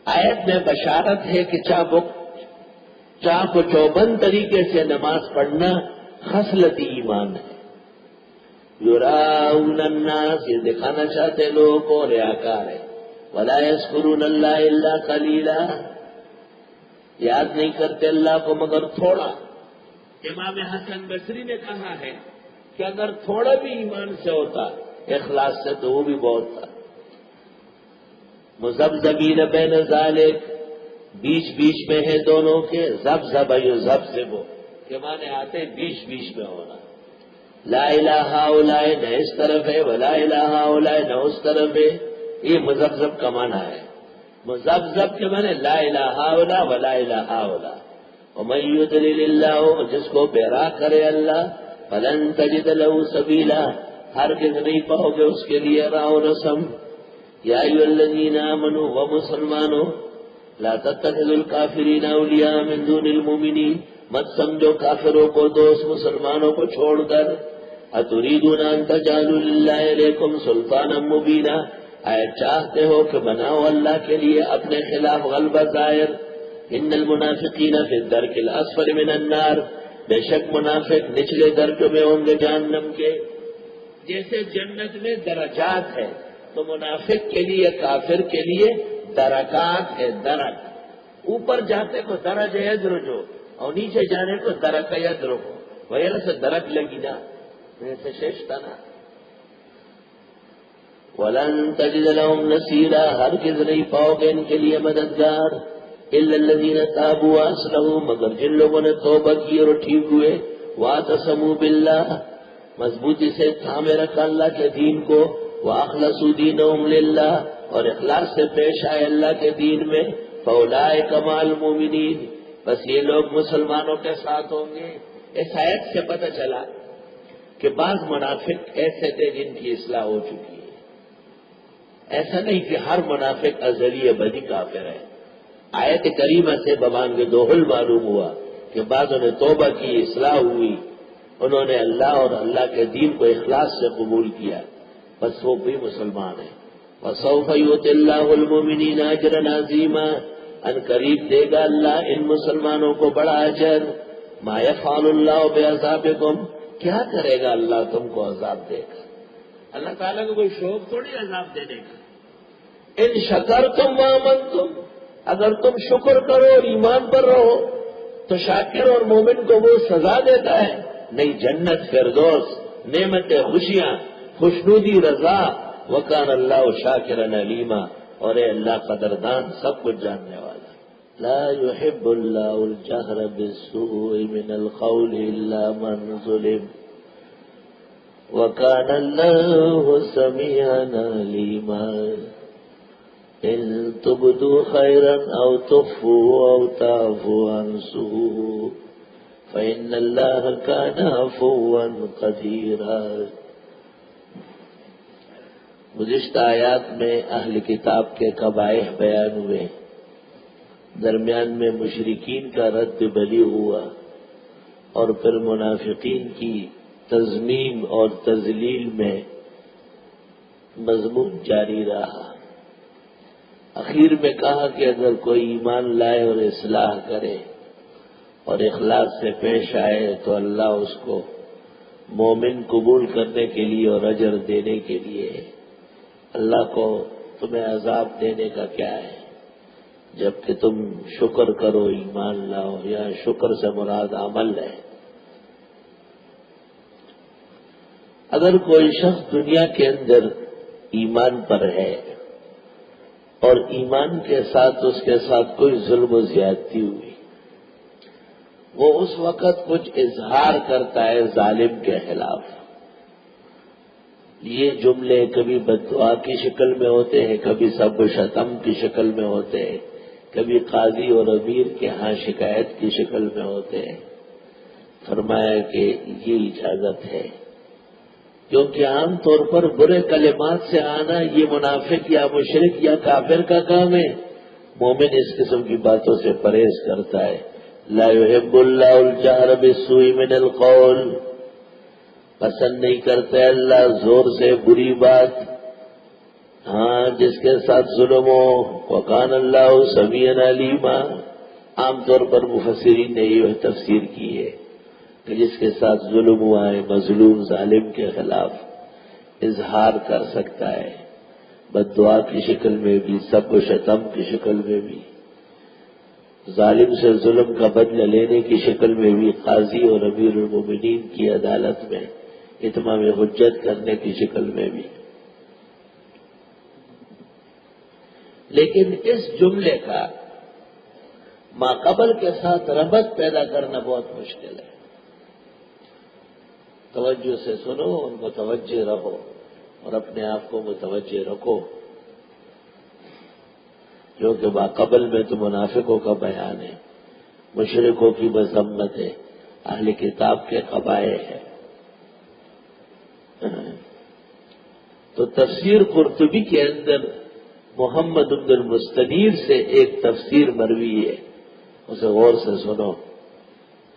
آیت میں بشارت ہے کہ چاق و چوبند طریقے سے نماز پڑھنا خصلت ایمان ہے. یراؤن الناس، یہ دکھانا چاہتے لوگوں کو، ریاکار ہے. ولا یذکرون اللہ الا قلیلا، یاد نہیں کرتے اللہ کو مگر تھوڑا. امام حسن بصری نے کہا ہے کہ اگر تھوڑا بھی ایمان سے ہوتا اخلاص سے تو وہ بھی بہت تھا. مذبذبین بین ذالک، بیچ بیچ میں ہے دونوں کے. ذبذب یذبذب کے معنی آتے بیچ بیچ میں ہونا. لا الہ الا نہ اس طرف ہے، ولا الہ الا نہ اس طرف ہے. یہ مذبذب کا معنی ہے. مذبذب کے معنی لا الہ الا ولا الہ الا. ومن یضلل اللہ، جس کو بہرا کرے اللہ، فلن تجد له سبیلا، ہرگز نہیں پاؤ گے اس کے لیے راہ و رسم. یا ایھا الذین آمنوا، و مسلمانوں، لا تتخذوا الکافرین اولیاء من دون المؤمنین، مت سمجھو کافروں کو دوست مسلمانوں کو چھوڑ کر. اتریدون ان تجعلوا للہ علیکم سلطانا مبینا، آیا چاہتے ہو کہ بناؤ اللہ کے لیے اپنے خلاف غلبہ ظاہر. ان المنافقین فی الدرک الاسفل من النار، بے شک منافق نچلے درجوں میں ہوں گے جہنم کے. جیسے جنت میں درجات ہے تو منافق کے لیے کافر کے لیے درکات ہے. درک اوپر جاتے کو درج یدرجو اور نیچے جانے کو درک یدرکو. وغیرہ سے درک لگی نا سے شیشتا نا. ولن تجد لهم نصیرا، ہرگز نہیں پاؤ گے ان کے لیے مددگار. الا الذین تابوا واصلحوا، مگر جن لوگوں نے توبہ کی اور ٹھیک ہوئے. واعتصموا باللہ، مضبوطی سے تھامے رکھا اللہ کے دین کو. واخلصوا دینہم للہ، اور اخلاص سے پیش آئے اللہ کے دین میں. فاولئک مع المؤمنین، بس یہ لوگ مسلمانوں کے ساتھ ہوں گے. اس آیت سے پتہ چلا کہ بعض منافق ایسے تھے جن کی اصلاح ہو چکی ہے. ایسا نہیں کہ ہر منافق ازلی ابدی کافر ہے. آیت کریمہ سے ببانگ دوہل معلوم ہوا کہ بعضوں نے توبہ کی، اصلاح ہوئی، انہوں نے اللہ اور اللہ کے دین کو اخلاص سے قبول کیا، بس وہ بھی مسلمان ہیں. وسوف یؤتی اللہ المؤمنین اجرا عظیما، ان قریب دے گا اللہ ان مسلمانوں کو بڑا اجر. ما یفعل اللہ بعذابکم، کیا کرے گا اللہ تم کو عذاب دے گا. اللہ تعالیٰ کو کوئی شوق تھوڑی عذاب دینے کا. ان شکرتم وآمنتم، اگر تم شکر کرو اور ایمان پر رہو تو شاکر اور مومن کو وہ سزا دیتا ہے. نہیں، جنت، فردوس، نعمتیں، خوشیاں، خوشنودی، رضا. وکان اللہ شاکرا علیما، اور اے اللہ قدردان، سب کچھ جاننے والا. لا يحب اللہ الجہر بالسوء من القول الا من ظلم وکان اللہ سمیعا علیما. ان تبدوا خیرا او تخفوا او تعفوا عن سوء فإن اللہ کان عفوا قدیرا. گزشتہ آیات میں اہل کتاب کے قبائح بیان ہوئے، درمیان میں مشرکین کا رد بلی ہوا، اور پھر منافقین کی تذمیم اور تذلیل میں مضمون جاری رہا. اخیر میں کہا کہ اگر کوئی ایمان لائے اور اصلاح کرے اور اخلاص سے پیش آئے تو اللہ اس کو مومن قبول کرنے کے لیے اور اجر دینے کے لیے. اللہ کو تمہیں عذاب دینے کا کیا ہے جبکہ تم شکر کرو، ایمان لاؤ. یا شکر سے مراد عمل ہے. اگر کوئی شخص دنیا کے اندر ایمان پر ہے اور ایمان کے ساتھ اس کے ساتھ کوئی ظلم و زیادتی ہوئی، وہ اس وقت کچھ اظہار کرتا ہے ظالم کے خلاف. یہ جملے کبھی بددعا کی شکل میں ہوتے ہیں، کبھی سب و شتم کی شکل میں ہوتے ہیں، کبھی قاضی اور امیر کے ہاں شکایت کی شکل میں ہوتے ہیں. فرمایا کہ یہ اجازت ہے، کیونکہ عام طور پر برے کلمات سے آنا یہ منافق یا مشرک یا کافر کا کام ہے. مومن اس قسم کی باتوں سے پرہیز کرتا ہے. لا يحب اللہ الجہر بالسوء من القول، پسند نہیں کرتے اللہ زور سے بری بات ہاں جس کے ساتھ ظلم ہو، وکان اللہ سمیعا علیما، عام طور پر مفسرین نے یہ تفسیر کی ہے کہ جس کے ساتھ ظلم ہوا ہے، مظلوم ظالم کے خلاف اظہار کر سکتا ہے، بد دعا کی شکل میں بھی، سب و شتم کی شکل میں بھی، ظالم سے ظلم کا بدلہ لینے کی شکل میں بھی، قاضی اور امیر المومنین کی عدالت میں اتمام حجت کرنے کی شکل میں بھی۔ لیکن اس جملے کا ماقبل کے ساتھ ربط پیدا کرنا بہت مشکل ہے۔ توجہ سے سنو، ان کو متوجہ رہو اور اپنے آپ کو متوجہ رکھو، جو کہ ماقبل میں تو منافقوں کا بیان ہے، مشرکوں کی مذمت ہے، اہل کتاب کے قبائح ہے۔ تو تفسیر قرطبی کے اندر محمد بن المستنیر سے ایک تفسیر مروی ہے، اسے غور سے سنو،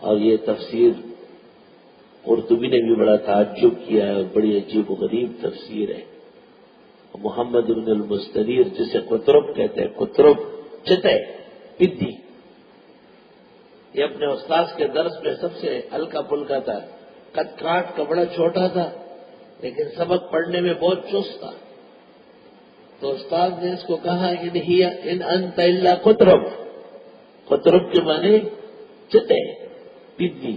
اور یہ تفسیر قرطبی نے بھی بڑا تعجب کیا ہے اور بڑی عجیب و غریب تفسیر ہے۔ محمد بن المستنیر جسے قطرب کہتے ہیں، قطرب چتے پدی، یہ اپنے استاذ کے درس میں سب سے ہلکا پھلکا تھا، قد کاٹ کا بڑا چھوٹا تھا لیکن سبق پڑھنے میں بہت چست تھا۔ تو استاد نے اس کو کہا ان انت الا قطرب، قطرب کے معنی چتے پدی،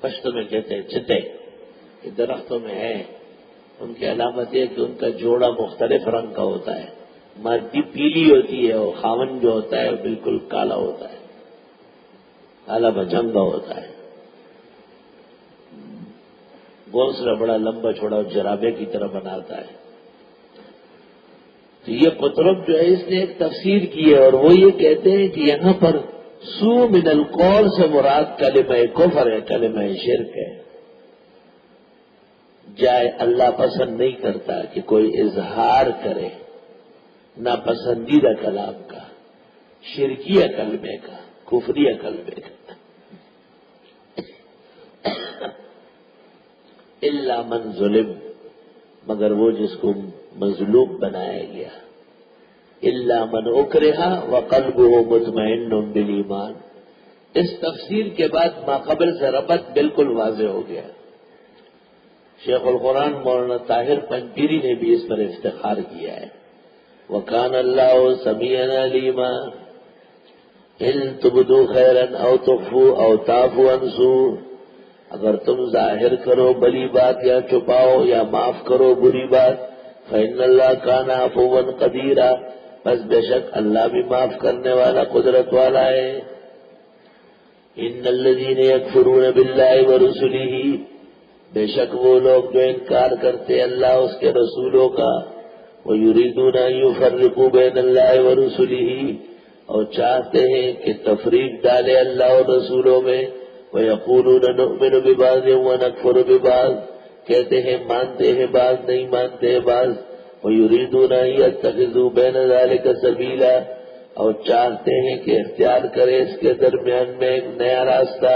پشتو میں کہتے ہیں چتے، یہ درختوں میں ہے، ان کی علامت یہ کہ ان کا جوڑا مختلف رنگ کا ہوتا ہے، مادی پیلی ہوتی ہے اور خاون جو ہوتا ہے بالکل کالا ہوتا ہے، کالا بھجنگا ہوتا ہے، گھونسلہ بڑا لمبا چھوڑا جرابے کی طرح بناتا ہے۔ تو یہ قطرب جو ہے اس نے ایک تفسیر کی ہے، اور وہ یہ کہتے ہیں کہ یہاں پر سو من القول سے مراد کلمہ کفر ہے، کلمہ شرک ہے۔ جائے اللہ پسند نہیں کرتا کہ کوئی اظہار کرے ناپسندیدہ کلام کا، شرکیہ کلمے کا، کفریہ کلمے کا۔ الا من ظلم، مگر وہ جس کو مظلوم بنایا گیا، الا من اکرہ وقلبہ مطمئن بالایمان۔ اس تفسیر کے بعد ماقبل سے ربط بالکل واضح ہو گیا۔ شیخ القرآن مولانا طاہر پنجیری نے بھی اس پر افتخار کیا ہے، وَكَانَ اللَّهُ سَمِيعًا عَلِيمًا إِن تُبْدُوا خَيْرًا أَوْ تُخْفُوهُ أَوْ تَعْفُوا عَنْ سُوءٍ، اگر تم ظاہر کرو بلی بات یا چھپاؤ یا معاف کرو بری بات، فَإِنَّ اللَّهَ كَانَ عَفُوًّا قَدِيرًا، بس بے شک اللہ بھی معاف کرنے والا قدرت والا ہے۔ إِنَّ الَّذِينَ يَكْفُرُونَ بِاللَّهِ وَرُسُلِهِ، بے شک وہ لوگ جو انکار کرتے اللہ اس کے رسولوں کا، وَيُرِيدُونَ أَن يُفَرِّقُوا بَيْنَ اللَّهِ وَرُسُلِهِ، اور چاہتے ہیں کہ تفریق ڈالے اللہ اور رسولوں میں، وَيَقُولُونَ نُؤْمِنُ بِبَعْضٍ وَنَكْفُرُ بِبَعْضٍ، کہتے ہیں مانتے ہیں بعض نہیں مانتے ہیں بعض، وَيُرِيدُونَ أَن يَتَّخِذُوا بَيْنَ ذَلِكَ سَبِيلًا، اور چاہتے ہیں کہ اختیار کرے اس کے درمیان میں ایک نیا راستہ۔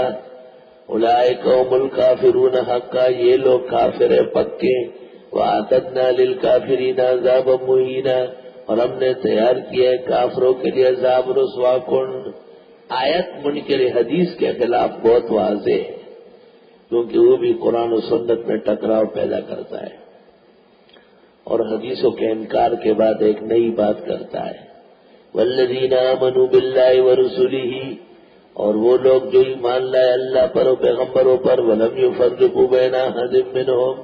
اولئک هم الکافرون حقا، یہ لوگ کافر ہیں پکے، وَأَعْتَدْنَا لِلْكَافِرِينَ عَذَابًا مُهِينًا، اور ہم نے تیار کیا ہے کافروں کے لیے عذاب رسوا کن۔ آیت منکر حدیث کے خلاف بہت واضح ہے، کیونکہ وہ بھی قرآن و سنت میں ٹکراؤ پیدا کرتا ہے اور حدیثوں کے انکار کے بعد ایک نئی بات کرتا ہے۔ وَالَّذِينَ آمَنُوا بِاللَّهِ وَرُسُلِهِ، اور وہ لوگ جو ایمان لائے اللہ پر و پیغمبروں پر، وَلَمْ يُفَرِّقُوا بَيْنَ أَحَدٍ مِّنْهُمْ،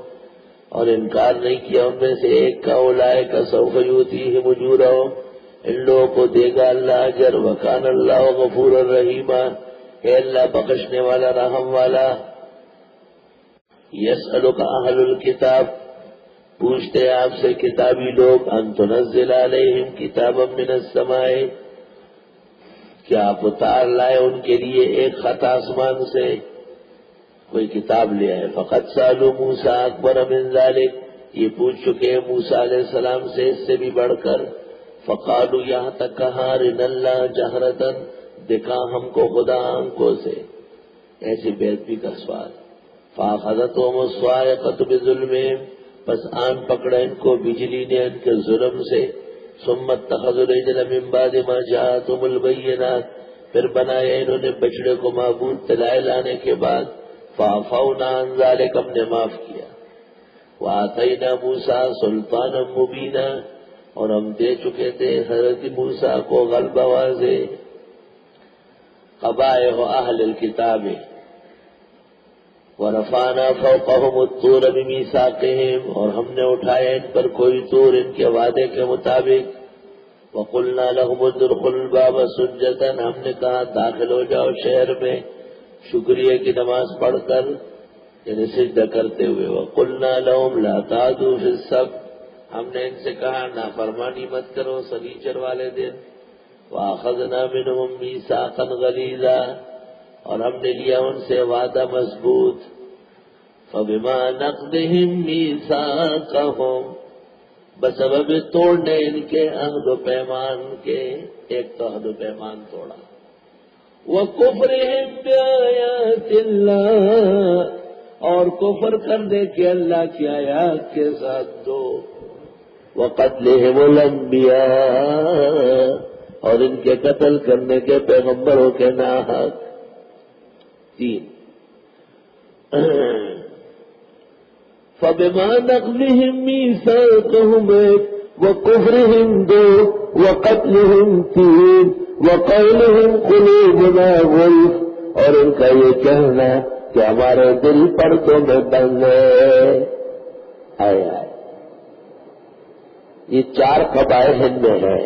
اور انکار نہیں کیا ان میں سے ایک کا، اولئک سوف یؤتیہم اجورہم، ان لوگوں کو دے گا اللہ اجر، وکان اللہ غفورا رحیما، ہے اللہ بخشنے والا رحم والا۔ یسألک اہل الکتاب، پوچھتے ہیں آپ سے کتابی لوگ، ان تنزل علیہم کتابا من السماء، کیا آپ اتار لائے ان کے لیے ایک خط آسمان سے، کوئی کتاب لے آئے۔ فقد سألوا موسیٰ اکبر من ذلک، یہ پوچھ چکے ہیں موسیٰ علیہ السلام سے اس سے بھی بڑھ کر۔ فقالوا، یہاں تک کہا، ارنا اللہ جہرتن، دکھا ہم کو خدا آنکھوں سے، ایسی بے ادبی کا سوال۔ فاخذتهم الصاعقۃ بظلمهم، بس آن پکڑا ان کو بجلی نے ان کے ظلم سے. ثم اتخذوا العجل من بعد ما جاءتهم البينات، پھر بنایا انہوں نے بچڑے کو معبود دلائل لانے کے بعد. فعفونا عن ذلك، ہم نے معاف کیا. وآتینا موسیٰ سلطانا مبینا، اور ہم دے چکے تھے حضرت موسیٰ کو غلبہ واضح. قبائح اہل الکتاب ورفعنا فوقهم الطور بمیثاقهم، اور ہم نے اٹھایا ان پر کوئی طور ان کے وعدے کے مطابق. وقلنا لهم ادخلوا الباب سجدا، ہم نے کہا داخل ہو جاؤ شہر میں شکریہ کی نماز پڑھ کر، یعنی سجدہ کرتے ہوئے. وقلنا لهم لا تعدوا في السبت، ہم نے ان سے کہا نافرمانی مت کرو سنیچر والے دن. وأخذنا منهم ميثاقا غليظا، اور ہم نے لیا ان سے وعدہ مضبوط. فبما نقضهم ميثاقهم، بسبب توڑنے ان کے عہد و پیمان کے، ایک تو عہد و پیمان توڑا. وَكُفْرِهِمْ بِآيَاتِ اللَّهِ، اور کفر کرنے کے اللہ کی آیات کے ساتھ دو. وَقَتْلِهِمُ الْأَنْبِيَاءَ، اور ان کے قتل کرنے کے پیغمبروں کے ناحق. 3 فَبِمَا نَقْضِهِمْ مِيثَاقَهُمْ وَكُفْرِهِمْ 2 وَقَتْلِهِمْ 3 وَقَوْلِهِمْ قُلُوبُنَا غُلْفٌ، اور ان کا یہ کہنا کہ ہمارے دل پردوں میں بند ہے. آئے یہ 4 قبائح ان میں ہے،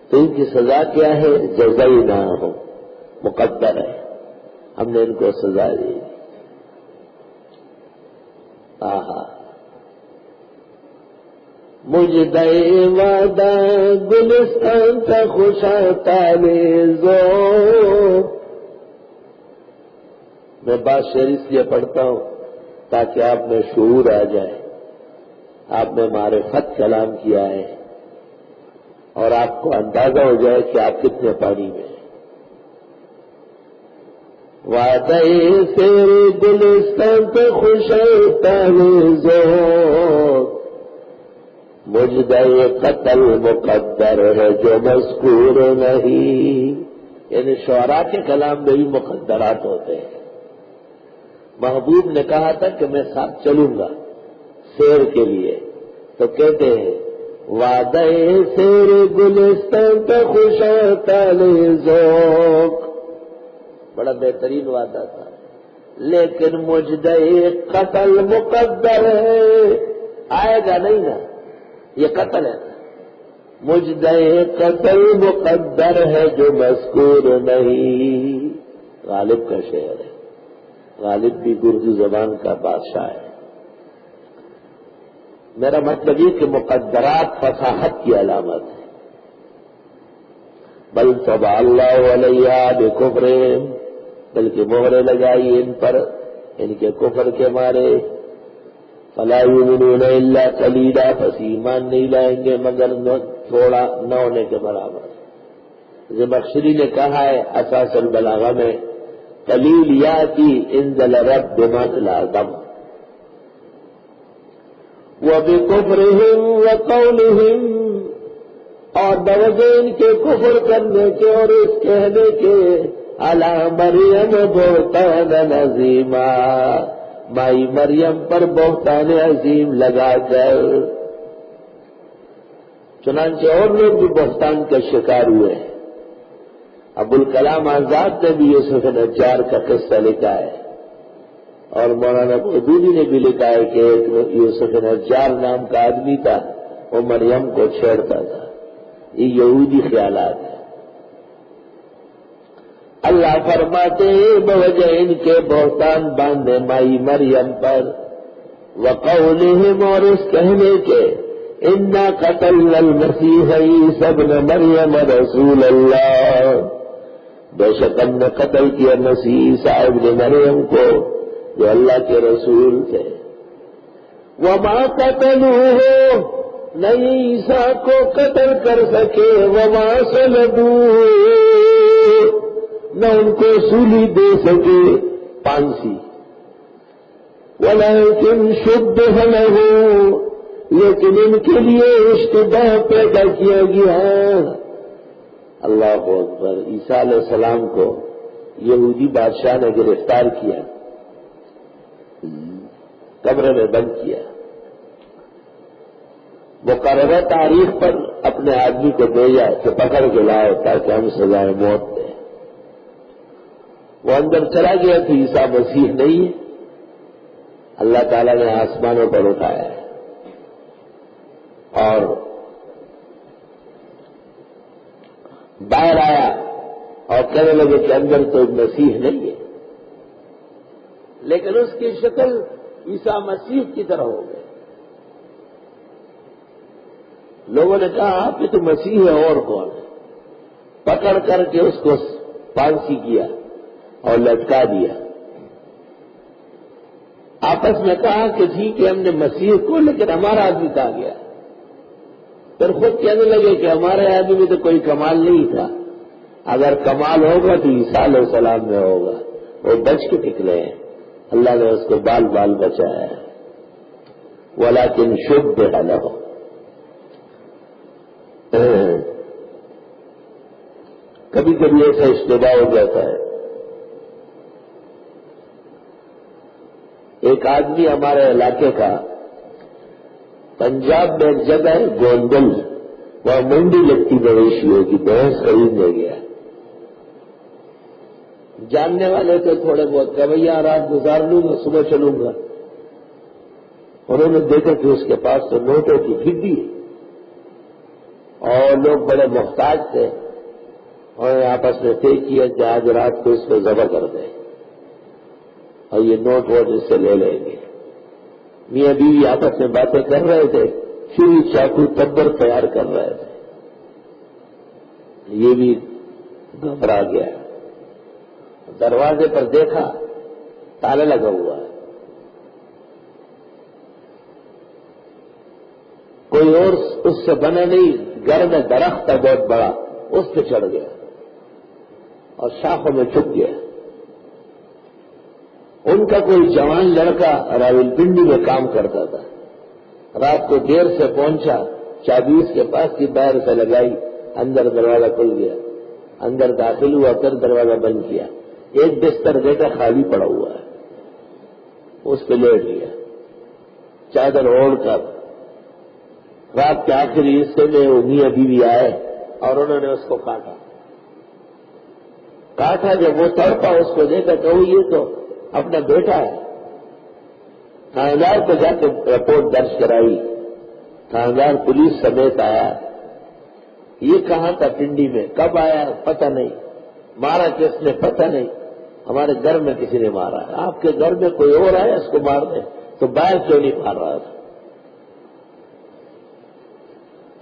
تو ان کی سزا کیا ہے؟ جزائی نہ ہو، مقدر ہے، ہم نے ان کو سزا دی. مجدے وعدہ گلستان کا خوشا تالیزو. میں بات شعر اس لیے پڑھتا ہوں تاکہ آپ میں شعور آ جائے. آپ نے معرفت کلام کیا ہے اور آپ کو اندازہ ہو جائے کہ آپ کتنے پانی میں ہیں. وعدہ سے گلستان پہ خوش تالیزو، مجدہ قتل مقدر ہے جو مذکور نہیں. یعنی شعراء کے کلام میں بھی مقدرات ہوتے ہیں. محبوب نے کہا تھا کہ میں ساتھ چلوں گا سیر کے لیے، تو کہتے ہیں وعدہ سیر گلستان پہ خوش تالیزو، بڑا بہترین وعدہ تھا. لیکن مجدہ قتل مقدر ہے، آئے گا نہیں نا، یہ قتل ہے. مجدہ قتل مقدر ہے جو مذکور نہیں. غالب کا شعر ہے، غالب بھی اردو زبان کا بادشاہ ہے. میرا مطلب یہ کہ مقدرات فصاحت کی علامت ہے. بل طبع اللہ علیہ بکفرہم، بلکہ مہرے لگائی ان پر ان کے کفر کے مارے. فلا یؤمنون الا قلیلا، پس ایمان نہیں لائیں گے مگر تھوڑا، نہ ہونے کے برابر. زمخشری نے کہا ہے اساس البلاغہ میں، قلیل یاتی انزل رب بمثل اعظم. وبکفرہم وقولہم، اور بوجہ ان کے کفر کرنے کے اور اس کہنے کے، علی مریم بہتان عظیما، مائی مریم پر بہتان عظیم لگا کر. چنانچہ اور لوگ بھی بہتان کا شکار ہوئے ہیں. ابوالکلام آزاد نے بھی یوسف نجار کا قصہ لکھا ہے، اور مولانا قدوری نے بھی لکھا ہے کہ ایک یوسف نجار نام کا آدمی تھا، وہ مریم کو چھیڑتا تھا. یہ یہودی خیالات ہیں. اللہ فرماتے بوجہ ان کے بہتان باندھے مائی مریم پر، وقولہم، اور اس کہنے کے، انا قتلنا المسیح عیسی ابن مریم رسول اللہ، بے شک ہم نے قتل کیا مسیح عیسیٰ ابن مریم کو جو اللہ کے رسول تھے. وما قتلوہ، نہیں عیسیٰ کو قتل کر سکے. وما صلبوہ، نہ ان کو سولی دے سکے، پانسی. ولیکن شبہ لہ، لیکن ان کے لیے اشتباہ پیدا کیا گیا ہے۔ اللہ اکبر۔ عیسیٰ علیہ السلام کو یہودی بادشاہ نے گرفتار کیا، کمرے میں بند کیا، مقررہ تاریخ پر اپنے آدمی کو بھیجا کہ پکڑ کے لاؤ تاکہ ہم سزائے موت دیں۔ وہ اندر چلا گیا کہ عیسیٰ مسیح نہیں ہے۔ اللہ تعالیٰ نے آسمانوں پر اٹھایا ہے اور باہر آیا اور کہنے لگے کہ اندر تو مسیح نہیں ہے، لیکن اس کی شکل عیسیٰ مسیح کی طرح ہو گئی۔ لوگوں نے کہا آپ یہ تو مسیح ہے اور کون ہے؟ پکڑ کر کے اس کو پھانسی کیا اور لٹکا دیا۔ آپس میں کہا کہ ٹھیک ہے ہم نے مسیح کو، لیکن ہمارا آدمی کہاں گیا؟ پھر خود کہنے لگے کہ ہمارے آدمی میں تو کوئی کمال نہیں تھا، اگر کمال ہوگا تو عیسیٰ علیہ السلام میں ہوگا، وہ بچ کے نکلے ہیں، اللہ نے اس کو بال بال بچایا ہے۔ ولیکن شبہ لہ، کبھی کبھی ایسا اشتباہ ہو جاتا ہے۔ ایک آدمی ہمارے علاقے کا پنجاب میں ایک جگہ ہے گوندل، وہاں منڈی لگتی مویشیوں کی، بھینس خریدنے گیا۔ جاننے والے تھے تھوڑے بہت کہ بھیا رات گزار لوں گا صبح چلوں گا۔ انہوں نے دیکھا کہ اس کے پاس تو نوٹوں کی گڈی ہے اور لوگ بڑے محتاج تھے، اور آپس میں طے کیا کہ آج رات کو اس کو ذبح کر دیں اور یہ نوٹ ووٹ اس سے لے لیں گے۔ میاں بیوی آپس میں باتیں کر رہے تھے، چھری چاقو تبر تیار کر رہے تھے۔ یہ بھی گھبرا گیا، دروازے پر دیکھا تالا لگا ہوا ہے، کوئی اور اس سے بنا نہیں، گھر میں درخت تھا بہت بڑا، اس پہ چڑھ گیا اور شاخوں میں چھپ گیا۔ ان کا کوئی جوان لڑکا راولپنڈی میں کام کرتا تھا، رات کو دیر سے پہنچا، چابی اس کے پاس کی، باہر سے لگائی، اندر دروازہ کھل گیا، اندر داخل ہوا، پھر دروازہ بند کیا، ایک بستر دیکھا خالی پڑا ہوا ہے، اس پہ لیٹ گیا چادر اوڑھ کر۔ رات کے آخری حصے میں وہ میاں بیوی آئے اور انہوں نے اس کو کاٹا۔ جب وہ تڑپا اس کو دیکھا کہ وہ یہ تو اپنا بیٹا ہے۔ تھاندار کو جا کے رپورٹ درج کرائی، تھاندار پولیس سمیت آیا۔ یہ کہاں تھا پنڈی میں، کب آیا پتہ نہیں، مارا کس نے پتہ نہیں، ہمارے گھر میں کسی نے مارا ہے۔ آپ کے گھر میں کوئی اور آیا اس کو مار دیں تو باہر کیوں نہیں مار رہا تھا؟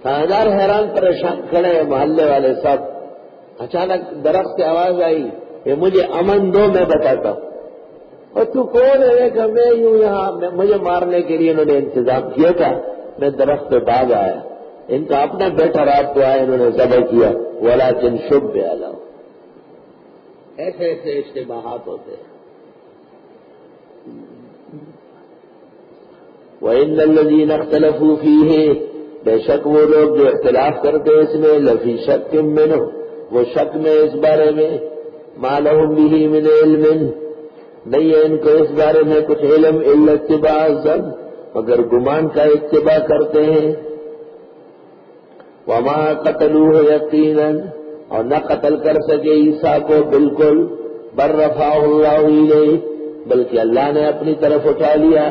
تھاندار حیران پریشان کھڑے ہیں، محلے والے سب۔ اچانک درخت سے آواز آئی کہ مجھے امن دو میں بتاتا ہوں۔ اور تو کون ہے کہ میں یوں یہاں، مجھے مارنے کے لیے انہوں نے انتظام کیا تھا، میں درخت پہ بھاگ آیا، ان کا اپنا بیٹا رات کو آیا، انہوں نے ذبح کیا۔ ولیکن شبہ لہ، ایسے ایسے اشتباہات ہوتے ہیں۔ وَإِنَّ الَّذِينَ اخْتَلَفُوا فِيهِ، بے شک وہ لوگ جو اختلاف کرتے اس میں، لفی شک منہ، وہ شک میں اس بارے میں، ما لہم بہ من علم، نہیں ہے ان کو اس بارے میں کچھ علم، الا اتباع الظن، مگر گمان کا اتباع کرتے ہیں۔ وما قتلوہ یقینا، اور نہ قتل کر سکے عیسیٰ کو بالکل، بل رفعہ اللہ الیہ، بلکہ اللہ نے اپنی طرف اٹھا لیا۔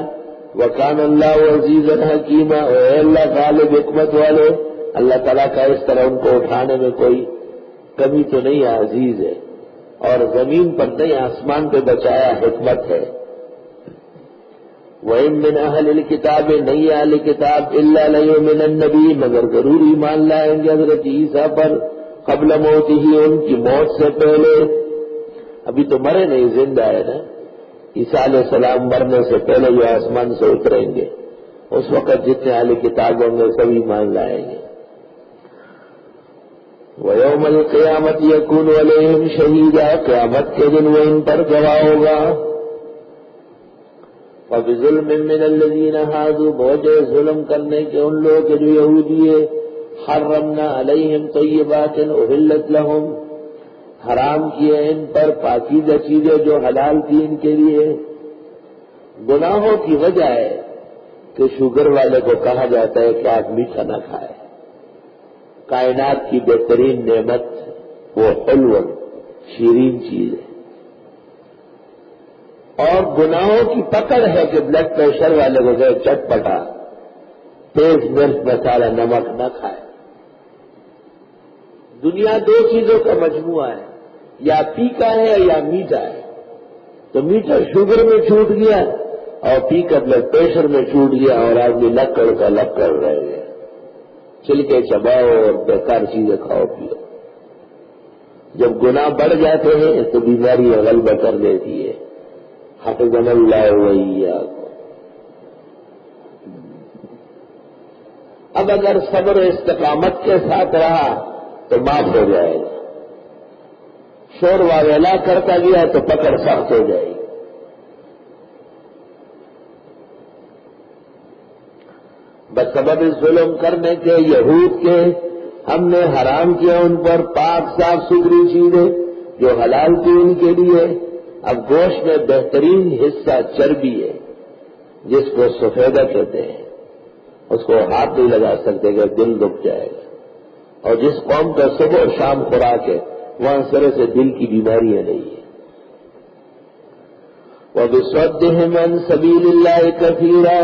وکان اللہ عزیزا حکیما، اے اللہ غالب حکمت والے، اللہ تعالیٰ کا اس طرح ان کو اٹھانے میں کوئی کمی تو نہیں ہے، عزیز ہے، اور زمین پر نہیں آسمان پہ بچایا، حکمت ہے۔ وَإِن مِّنْ أَهْلِ الْكِتَابِ، نہیں اہل کتاب، إِلَّا لَيُؤْمِنَنَّ بِهِ، مگر ضرور ایمان لائیں گے حضرت عیسیٰ پر، قبل موتہ، ان کی موت سے پہلے۔ ابھی تو مرے نہیں، زندہ ہے نا۔ عیسیٰ علیہ السلام مرنے سے پہلے جو آسمان سے اتریں گے، اس وقت جتنے اہل کتاب ہوں گے سب ایمان لائیں گے۔ وَيَوْمَ الْقِيَامَةِ يَكُونُ عَلَيْهِمْ شَهِيدًا، قیامت کے دن وہ ان پر گواہ ہوگا۔ وَبِظُلْمٍ مِّنَ الَّذِينَ هَادُوا بوجہ ظلم کرنے کے ان لوگوں کے جو یہودی ہے، حرمنا علیہم طیبات احلت لہم، حرام کیے ان پر پاکیزہ چیزیں جو حلال تھی ان کے لیے۔ گناہوں کی وجہ ہے کہ شوگر والے کو کہا جاتا ہے کہ آپ میٹھا نہ کھائے۔ کائنات کی بہترین نعمت وہ حلوہ شیرین چیز ہے، اور گناہوں کی پکڑ ہے کہ بلڈ پریشر والے کو کہ چٹپٹا تیز مرچ مسالہ نمک نہ کھائے۔ دنیا دو چیزوں کا مجموعہ ہے، یا پھیکا ہے یا میٹھا ہے۔ تو میٹھا شوگر میں چھوٹ گیا اور پھیکا بلڈ پریشر میں چھوٹ گیا، اور آدمی لکڑ کا لکڑ رہ گیا۔ چھلکے چباؤ اور بیکار چیزیں کھاؤ پیو۔ جب گناہ بڑھ جاتے ہیں تو بیماری غلبہ کر دیتی ہے۔ حفظنا اللہ وإياكم۔ اب اگر صبر و استقامت کے ساتھ رہا تو معاف ہو جائے گا، شور واویلا کرتا گیا تو پکڑ سخت ہو جائے گی۔ بسبب ظلم کرنے کے یہود کے ہم نے حرام کیا ان پر پاک صاف ستھری چیزیں جو حلال تھی ان کے لیے۔ اب گوشت میں بہترین حصہ چربی ہے، جس کو سفیدہ کہتے ہیں، اس کو ہاتھ نہیں لگا سکتے کہ دل دکھ جائے گا۔ اور جس قوم کا صبح اور شام خوراک ہے وہاں سرے سے دل کی بیماریاں نہیں ہیں۔ وَبِصَدِّهِمْ عَنْ سَبِيلِ اللَّهِ كَثِيرًا،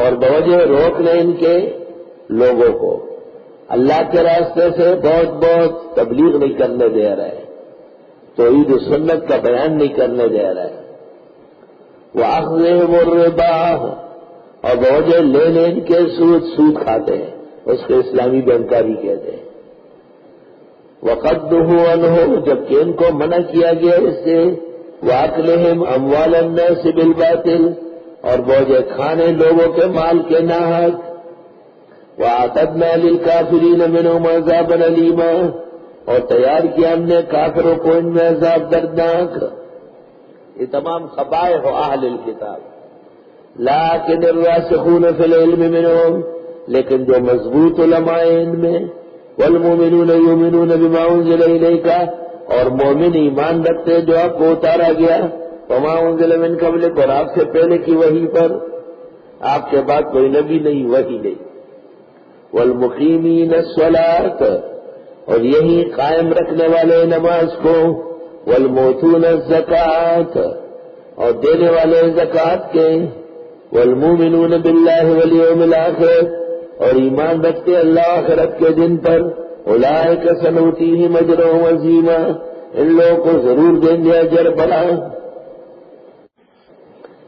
اور بوجہ روکنے ان کے لوگوں کو اللہ کے راستے سے بہت تبلیغ نہیں کرنے دے رہا ہے، توحید و سنت کا بیان نہیں کرنے دے رہا ہے۔ وَأَخْذِهِمُ الرِّبَا، اور بوجہ لینے ان کے سود کھاتے ہیں، اس کو اسلامی بینکاری کہتے ہیں۔ وَقَدُّهُ عَنْهُ، جبکہ ان کو منع کیا گیا اس سے۔ وَأَكْلِهِمْ أَمْوَالَ النَّاسِ بِالْبَاطِلِ، اور بوجہ کھانے لوگوں کے مال کے ناحق۔ وَأَعْتَدْنَا لِلْكَافِرِينَ مِنْهُمْ عَذَابًا أَلِيمًا، اور تیار کیا ہم نے کافروں کو ان میں عذاب دردناک۔ یہ تمام خبائث اہل الکتاب۔ لَٰكِنِ الرَّاسِخُونَ فِي الْعِلْمِ مِنْهُمْ، لیکن جو مضبوط علماء ان میں، وَالْمُؤْمِنُونَ يُؤْمِنُونَ بِمَا أُنزِلَ إِلَيْكَ، اور مومن ایمان رکھتے جو آپ کو اتارا گیا، وَمَا أُنزِلَ مِن قَبْلِكَ، اور آپ سے پہلے کی وحی پر، آپ کے بعد کوئی نبی نہیں، وحی نہیں۔ وَالْمُقِيمِينَ الصَّلَاةَ، اور یہی قائم رکھنے والے نماز کو۔ وَالْمُؤْتُونَ الزَّكَاةَ، اور دینے والے زکوٰۃ کے۔ وَالْمُؤْمِنُونَ بِاللَّهِ وَالْيَوْمِ الْآخِرِ، اور ایمان رکھتے اللہ آخرت کے دن پر۔ أُولَٰئِكَ سَنُؤْتِيهِمْ أَجْرًا عَظِيمًا، ان لوگوں کو ضرور دیں گے اجر بڑا۔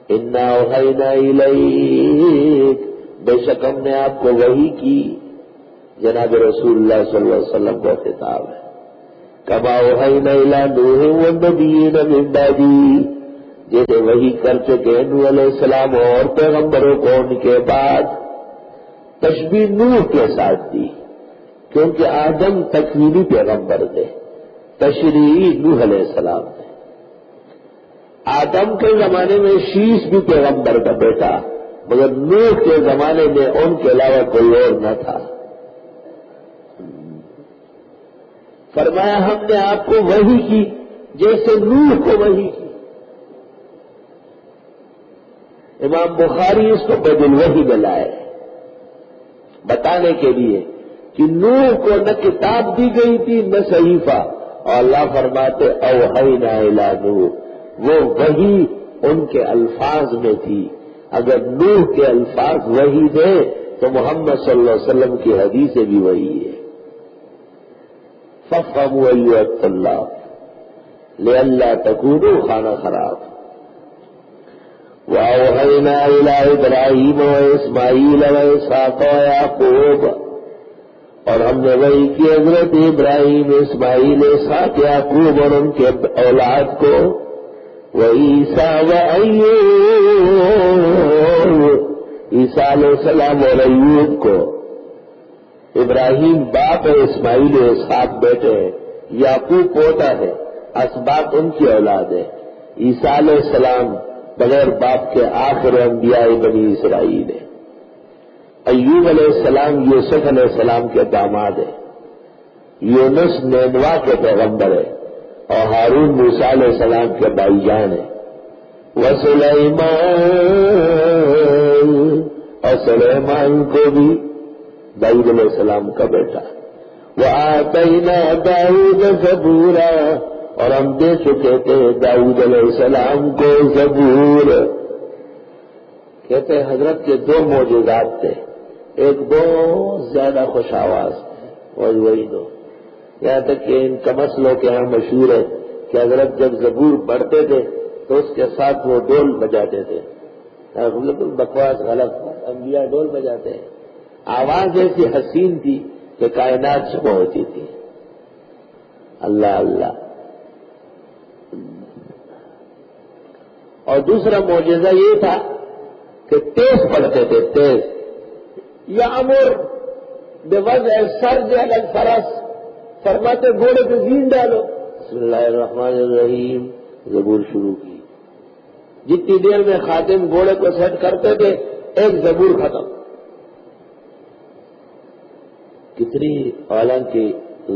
إِنَّا أَوْحَيْنَا إِلَيْكَ، بے شک ہم نے آپ کو وحی کی، جناب رسول اللہ صلی اللہ علیہ وسلم کا خطاب ہے۔ كَمَا أَوْحَيْنَا إِلَىٰ نُوحٍ وَالنَّبِيِّينَ مِن بَعْدِهِ، جیسے وحی کر چکے نوح علیہ السلام اور پیغمبروں کو ان کے بعد۔ تشبیہ نوح کے ساتھ دی، کیونکہ آدم تکوینی پیغمبر تھے، تشریعی نوح علیہ السلام تھے۔ آدم کے زمانے میں شیش بھی پیغمبر کا بیٹا، مگر نوح کے زمانے میں ان کے علاوہ کوئی اور نہ تھا۔ فرمایا ہم نے آپ کو وحی کی جیسے نوح کو وحی کی۔ امام بخاری اس کو بدل الوحی میں لائے بتانے کے لیے کہ نوح کو نہ کتاب دی گئی تھی نہ صحیفہ، اور اللہ فرماتے اوحینا الی نوح، وہ وحی ان کے الفاظ میں تھی۔ اگر نوح کے الفاظ وحی تھے تو محمد صلی اللہ علیہ وسلم کی حدیثیں بھی وحی ہے۔ فَافْهَمُوا أَيُّهَا الطُّلَّابُ لِئَلَّا تَكُونُوا خانہ خراب۔ وَأَوْحَيْنَا إِلَىٰ إِبْرَاهِيمَ وَإِسْمَاعِيلَ وَإِسْحَاقَ وَيَعْقُوبَ، اور ہم نے وحی کی حضرت ابراہیم، اسماعیل، اسحاق، یعقوب اور ان کے اولاد کو۔ وَعِیسیٰ وَأَیوب، عیسیٰ علیہ السلام اور ایوب کو۔ ابراہیم باپ ہے، اسماعیل و اسحاق بیٹے ہیں، یعقوب پوتا ہے، اسباط ان کی اولاد ہے۔ عیسیٰ علیہ السلام بغیر باپ کے آخر انبیاء بنی اسرائیل ہے۔ ایوب علیہ السلام یوسف علیہ السلام کے داماد ہیں، یونس نینوا کے پیغمبر ہے، اور ہارون موسیٰ علیہ السلام کے بھائی جان ہیں۔ وسلیمان، اور سلیمان کو بھی داؤد علیہ السلام کا بیٹا۔ وَآتَيْنَا دَاوُودَ زَبُورًا، اور ہم دے چکے تھے داؤد علیہ السلام کو زبور۔ کہتے ہیں حضرت کے دو معجزات تھے، ایک بہت زیادہ خوش آواز تھے، اور وہی دو، یہاں تک کہ ان کمسلوں کے یہاں مشہور ہے کہ حضرت جب زبور پڑھتے تھے تو اس کے ساتھ وہ ڈول بجاتے تھے۔ بالکل بکواس غلط، انبیاء ڈول بجاتے ہیں۔ آواز ایسی حسین تھی کہ کائنات سے ہوتی تھی۔ اللہ اللہ۔ اور دوسرا معجزہ یہ تھا کہ تیز پڑھتے تھے، تیز۔ یامر بوضع السرج علی الفرس، فرماتے گھوڑے پہ زین ڈالو، بسم اللہ الرحمن الرحیم، زبور شروع کی۔ جتنی دیر میں خاتم گھوڑے کو سیٹ کرتے تھے ایک زبور ختم۔ کتنی، حالانکہ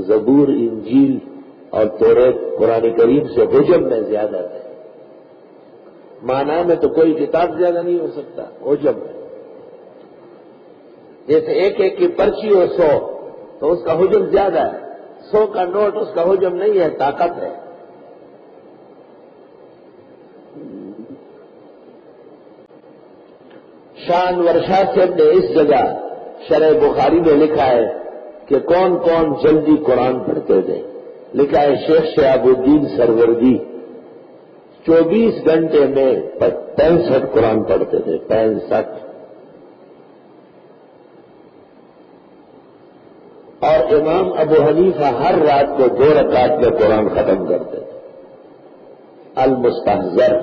زبور، انجیل اور توریت قرآن کریم سے حجم میں زیادہ ہے، معنی میں تو کوئی کتاب زیادہ نہیں ہو سکتا، حجم میں۔ جیسے ایک ایک کی پرچی ہو 100 تو اس کا حجم زیادہ ہے، 100 کا نوٹ اس کا حجم نہیں ہے، طاقت ہے۔ شان ورشاد صاحب نے اس جگہ شرح بخاری میں لکھا ہے کہ کون کون جلدی قرآن پڑھتے تھے۔ لکھا ہے شیخ شہاب الدین سروردی 24 گھنٹے میں 65 قرآن پڑھتے تھے، 65۔ اور امام ابو حنیفہ ہر رات کو 2 رکعت میں قرآن ختم کرتے تھے۔ المستحضر،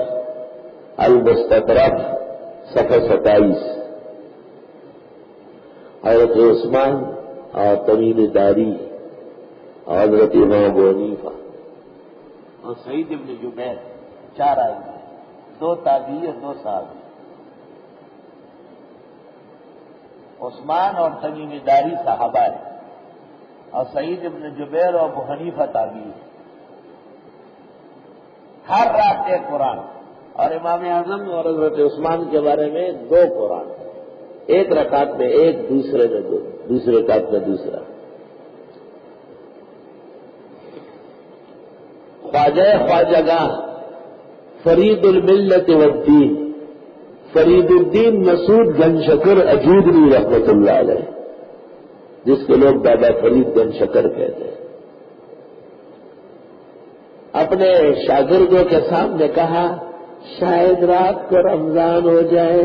المستطرف، صفحہ 27۔ حضرت عثمان اور تمیم داری اور حضرت امام ابو حنیفہ اور سعید ابن جبیر 4 آدمی، 2 تابعی اور 2 صحابی۔ عثمان اور تمیم داری صحابہ ہیں، اور سعید ابن جبیر اور ابو حنیفہ تابعی ہیں۔ ہر رات ایک قرآن، اور امام اعظم اور حضرت عثمان کے بارے میں 2 قرآن، ایک رکعت میں ایک، دوسرے میں 2، دوسرے رکعت میں دوسرا۔ خواجہ خواجگاہ فرید الملت والدین فرید الدین مسعود گن شکر اجودری رحمت اللہ علیہ، جس کو لوگ دادا فرید گن شکر کہتے ہیں، اپنے شاگردوں کے سامنے کہا شاید رات کو رمضان ہو جائے،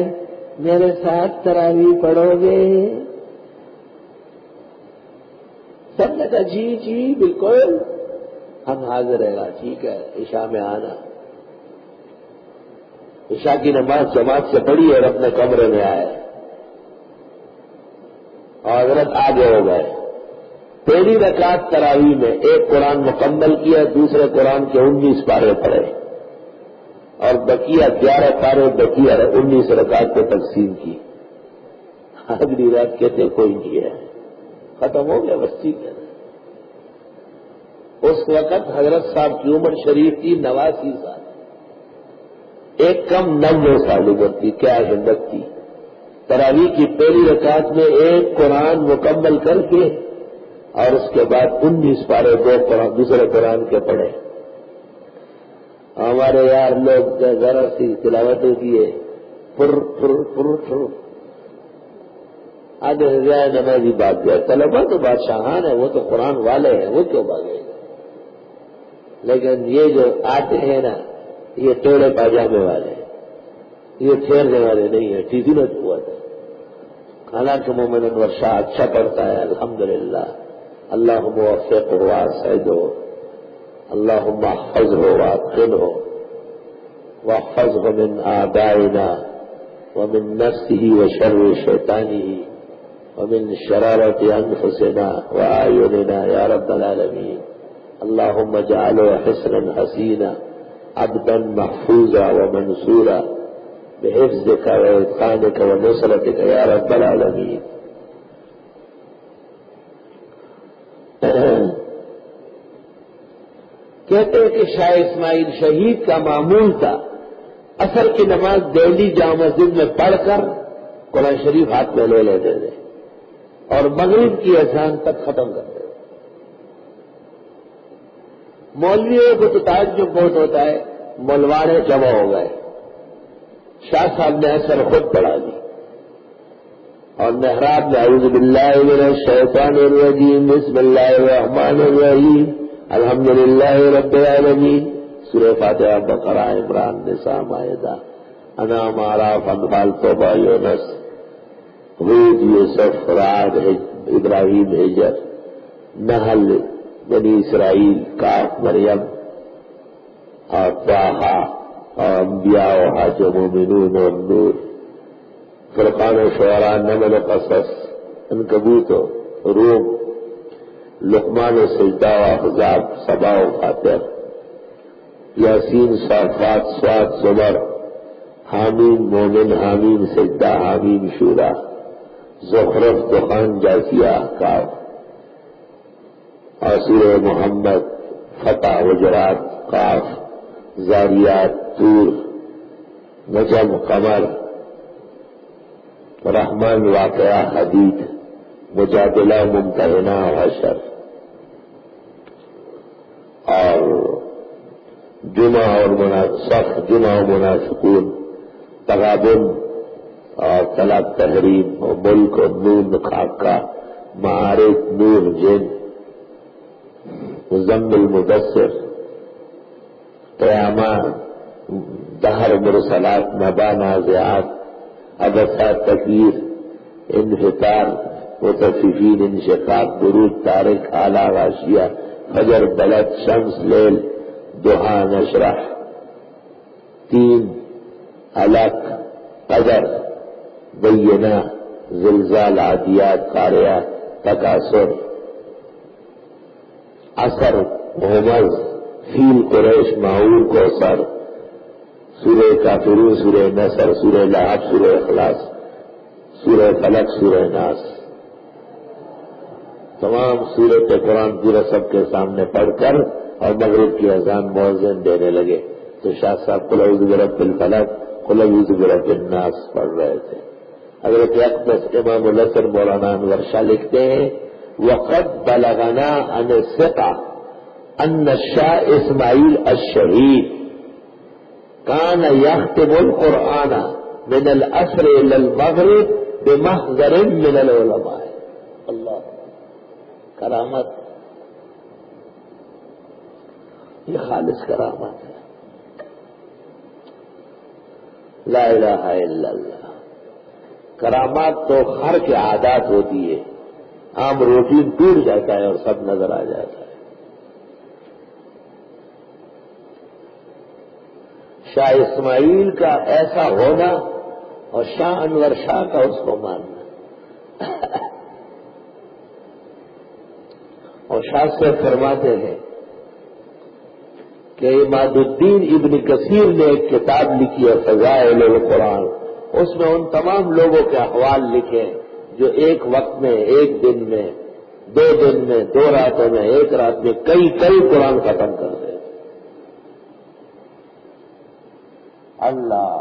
میرے ساتھ تراویح پڑھو گے؟ سب نے کہا جی جی بالکل، ہم حاضر رہے گا، ٹھیک ہے، عشاء میں آنا۔ عشاء کی نماز جماعت سے پڑھی اور اپنے کمرے میں آئے، اور حضرت آگے ہو گئے۔ پہلی رکعت تراویح میں ایک قرآن مکمل کیا، دوسرے قرآن کے 19 پارے پڑھے، اور بقیہ 11 پارے، بقیہ 19 رکعت کو تقسیم کی۔ اگلی رات کہتے کوئی نہیں ہے، ختم ہو گیا، بس ٹھیک ہے۔ اس وقت حضرت صاحب کی عمر شریف تھی 89 سال، ایک کم 90 سال عمر تھی، کیا ہمت تھی۔ تراویح کی پہلی رکعت میں ایک قرآن مکمل کر کے اور اس کے بعد 19 پارے دوسرے قرآن کے پڑھے۔ ہمارے یار لوگ ذرا سی تلاوتیں کیے، پھر آدھے سے زیادہ نمازی بات گیا۔ طلبا تو بادشاہان ہیں، وہ تو قرآن والے ہیں، وہ کیوں بھاگے گا؟ لیکن یہ جو آتے ہیں نا، یہ ٹیڑے پاجامے والے، یہ ٹھہرنے والے نہیں ہیں، ٹیزنت ہوا تھا۔ حالانکہ مومن انور شاہ اچھا پڑھتا ہے الحمدللہ، اللہم وفقہ واسعدہ، اللہم احفظہ واتقنہ واحفظہ من آبائنا ومن نفسہ وشر شیطانہ ومن شرارت انفسنا وآیوننا یا رب العالمین، اللہم اجعلہ حسنا حسینا عبدا محفوظا ومنصورا بحفظك وإتقانك ونصرتك يا رب العالمين. کہتے ہیں کہ شاہ اسماعیل شہید کا معمول تھا عصر کی نماز دہلی جامع مسجد میں پڑھ کر قرآن شریف ہاتھ میں لے لیتے تھے اور مغرب کی اذان تک ختم کرتے تھے. مولویوں کو تو تعجب بہت ہوتا ہے، مولوانے جمع ہو گئے. شاہ صاحب نے اثر خود پڑھا دی اور محراب میں اعوذ باللہ من الشیطان الرجیم بسم اللہ الرحمن الرحیم الحمدللہ رب العالمین، سورہ فاتحہ، بقرہ، عمران، نساء، مائدہ، انعام، اعراف، انفال، توبہ، یونس، ہود، یوسف، رعد، ابراہیم، ہجر، نحل، بنی اسرائیل، کاف، مریم اور طٰہٰ اور انبیاء و حج و مومنون اور نور، فرقان و شعراء، نمل و قصص، عنکبوت و روم، لقمان و سجدہ و احزاب، سبا و فاطر، یاسین، صافات، صاد، زمر، حامیم، مومن، حامیم، سجدہ، حامیم، شورا، زخرف، دخان، جاثیہ، کاف اور سورہ محمد، فتح، حجرات، قاف، زاریات، طور، نجم، قمر، رحمان، واقعہ، حدید، مجادلہ، ممتحنہ، حشر اور جمعہ اور صف، جمعہ و منافقون، تغابن اور طلاق، تحریم اور ملک اور نون، خاکہ، معارف، نور، جن، مزمل، مدثر، قیامات، دہر، مرسلات، نبا، نازعات، عبثات، تکویر، انفطار، مطففین، انشقاق، بروج، طارق، اعلیٰ، غاشیہ، فجر، بلد، شمس، لیل، ضحیٰ، نشرح، تین، علق، قدر، بینہ، زلزال، عادیات، قاریہ، تکاثر، عصر، ہمز، فیل، قریش، معون، کوثر، سورہ کافرون، سورہ نصر، سورہ لہب، سورہ اخلاص، سورہ فلق، سورہ ناس، تمام سورت قرآن پورا سب کے سامنے پڑھ کر اور مغرب کی اذان مؤذن دینے لگے تو شاہ صاحب قل اعوذ برب الفلق، قل اعوذ برب الناس پڑھ رہے تھے. حضرت اقدس امام الحسن مولانا انور شاہ لکھتے ہیں وقد بلغنا عن الثقہ ان الشاہ اسماعیل الشہید کان یختم القرآن من العصر الى المغرب بمحضر من العلماء. اللہ کرامت، یہ خالص کرامت ہے. لا الہ الا اللہ. کرامات تو ہر کے عادات ہوتی ہے، عام روٹین ٹوٹ جاتا ہے اور سب نظر آ جاتا ہے. شاہ اسماعیل کا ایسا ہونا اور شاہ انور شاہ کا اس کو ماننا. اور شاہ سے فرماتے ہیں کہ اماد الدین ابن کثیر نے ایک کتاب لکھی ہے فضائل القرآن، اس میں ان تمام لوگوں کے احوال لکھے جو ایک وقت میں، ایک دن میں، 2 دن میں، 2 راتوں میں، 1 رات میں کئی قرآن ختم کر دے. اللہ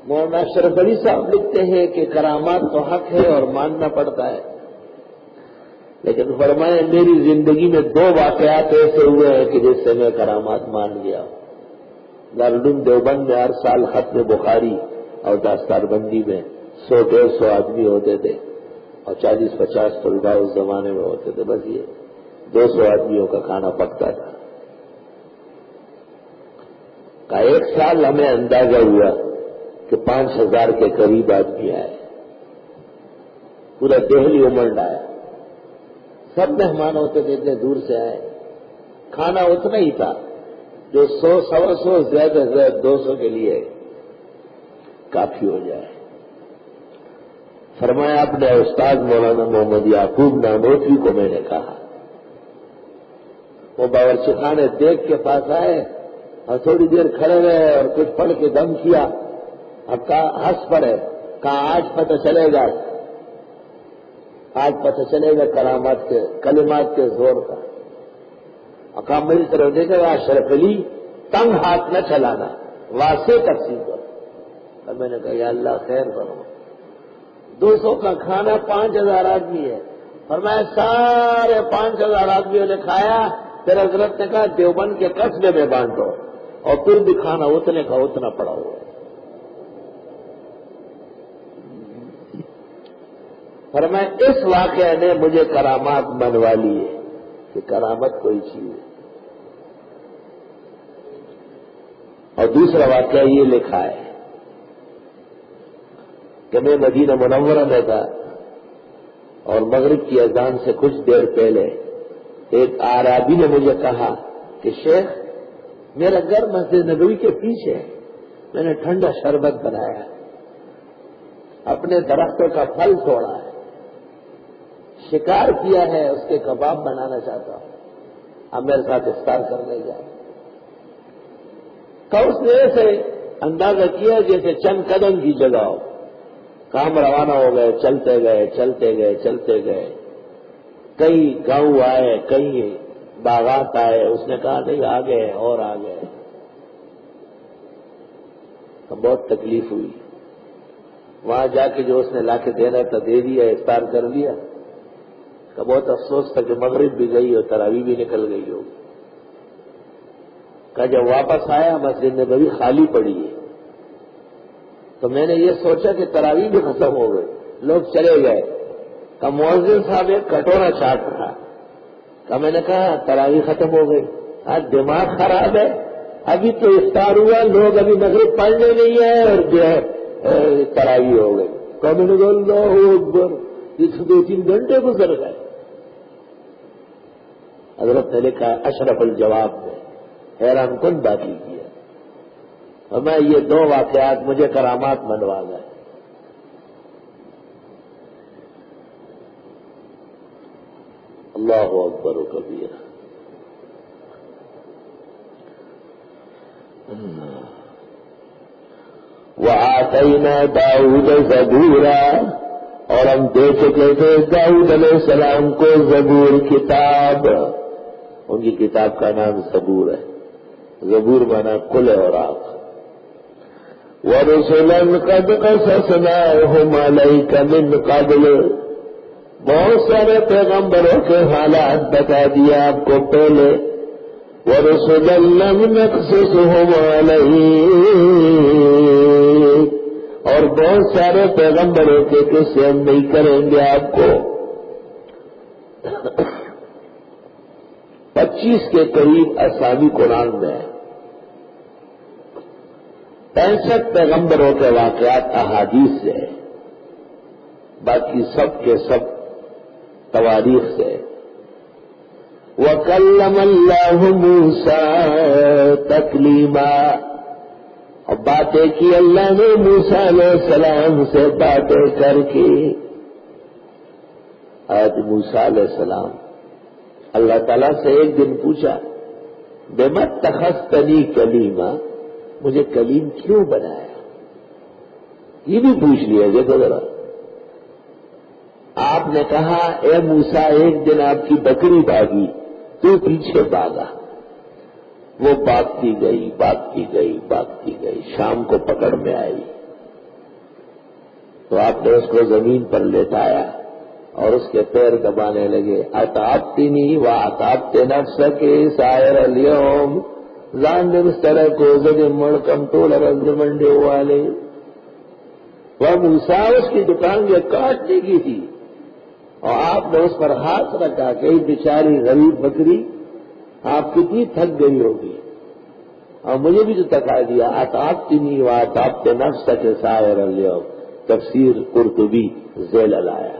مولانا اشرف علی صاحب لکھتے ہیں کہ کرامات تو حق ہے اور ماننا پڑتا ہے، لیکن فرمائے میری زندگی میں 2 واقعات ایسے ہوئے ہیں کہ جس سے میں کرامات مان گیا. دارالعلوم دیوبند میں ہر سال ختم بخاری اور داستار بندی میں 100-150 آدمی ہوتے تھے اور 40-50 طلباء اس زمانے میں ہوتے تھے. بس یہ 200 آدمیوں کا کھانا پکتا تھا. کا ایک سال ہمیں اندازہ ہوا کہ 5000 کے قریب آدمی آئے، پورا دہلی امنڈ آیا. سب مہمان ہوتے تھے، اتنے دور سے آئے. کھانا اتنا ہی تھا جو 100-125 زیادہ سے زیادہ 200 کے لیے کافی ہو جائے. فرمایا اپنے استاد مولانا محمد یعقوب نانوتوی کو میں نے کہا، وہ باورچی خانے دیکھ کے پاس آئے اور تھوڑی دیر کھڑے رہے اور کچھ پڑھ کے دم کیا. اب کہا ہنس پڑے, کہا آج پتہ چلے گا, آج پتہ چلے گا کرامات کے کلمات کے زور کا. اور کہا میری طرف دیکھے گا اشرف علی تنگ ہاتھ نہ چلانا, واسطے تقسیم کرو. اب میں نے کہا یا اللہ خیر کرو, 200 کا کھانا 5000 آدمی ہے, اور میں سارے 5000 آدمیوں نے کھایا. پھر حضرت نے کہا دیوبند کے قصبے میں بانٹو, اور پھر بھی کھانا اتنے کا اتنا پڑا ہوا ہے. فرمایا اس واقعے نے مجھے کرامات بنوا لی ہے کہ کرامت کوئی چیز ہے. اور دوسرا واقعہ یہ لکھا ہے کہ میں مدینہ منورہ میں تھا اور مغرب کی اذان سے کچھ دیر پہلے ایک اعرابی نے مجھے کہا کہ شیخ میرا گھر مسجد نبوی کے پیچھے ہے, میں نے ٹھنڈا شربت بنایا ہے, اپنے درختوں کا پھل توڑا ہے, شکار کیا ہے, اس کے کباب بنانا چاہتا ہوں, اب میرے ساتھ افطار کرنے جائے. تو اس نے ایسے اندازہ کیا جیسے چند قدم کی جگہ ہو. کام روانہ ہو گئے, چلتے گئے چلتے گئے چلتے گئے, کئی گاؤں آئے, کئی باغات آئے. اس نے کہا نہیں آگے اور آگے. تو بہت تکلیف ہوئی. وہاں جا کے جو اس نے لا کے دینا تھا دے دیا, افطار کر لیا. کا بہت افسوس تھا کہ مغرب بھی گئی اور تراویح بھی نکل گئی ہو. کہ جب واپس آیا مسجد نبوی خالی پڑی ہے, تو میں نے یہ سوچا کہ تراویح بھی ختم ہو گئی, لوگ چلے گئے. کہ مؤذن صاحب ایک کٹورا چاٹ رہا. کہ میں نے کہا تراویح ختم ہو گئی, آج دماغ خراب ہے, ابھی تو افطار ہوا, لوگ ابھی مغرب پڑھنے نہیں آئے اور جو ہے تراویح ہو گئی. کہ میں نے کہا اللہ اکبر, یہ 2-3 گھنٹے گزر گئے. حضرت نے لکھا اشرف الجواب میں حیران کن بات کی ہے. اور میں یہ 2 واقعات مجھے کرامات منوا گئے. اللہ اکبر و کبیر. وآتینا داؤد زبورا, اور ہم دے چکے تھے داؤد علیہ السلام کو زبور کتاب. ان کی کتاب کا نام زبور ہے. زبور مانا کل اور آنکھ. وَرُسُلًا قَدْ قَصَصْنَاهُمْ عَلَيْكَ مِنْ قَبْلُ, بہت سارے پیغمبروں کے حالات بتا دیا آپ کو پہلے. وَرُسُلًا لَمْ نَقْصُصْهُمْ عَلَيْكَ, اور بہت سارے پیغمبروں کے قصے ہم نہیں کریں گے آپ کو. 25 کے قریب اسامی قرآن میں ہے. 65 پیغمبروں کے واقعات احادیث سے, باقی سب کے سب تواریخ سے. وَكَلَّمَ اللَّهُ مُوسَىٰ تَكْلِيمًا, اور باتیں کی اللہ نے موسیٰ علیہ السلام سے باتیں کر کے. آج موسیٰ علیہ السلام اللہ تعالیٰ سے ایک دن پوچھا بِمَ اتَّخَذْتَنِي کلیما, مجھے کلیم کیوں بنایا؟ یہ بھی پوچھ لیا دیکھو ذرا. آپ نے کہا اے موسیٰ ایک دن آپ کی بکری بھاگی, تو پیچھے بھاگا. وہ بھاگتی گئی بھاگتی گئی بھاگتی گئی, شام کو پکڑ میں آئی. تو آپ نے اس کو زمین پر لیٹایا اور اس کے پیر دبانے لگے. اتعبتنی واتعبت نفسک سائر اليوم, زان مستر کو زدم مڑکم ٹول رنگ منڈے والے. وہ موسیٰ اس کی دکان یہ کاٹنے کی تھی اور آپ نے اس پر ہاتھ رکھا کہ بیچاری غریب بکری آپ کتنی تھک گئی ہوگی, اور مجھے بھی جو تکا دیا. اتعبتنی واتعبت نفسک سائر اليوم, تفسیر قرطبی ذیل لایا.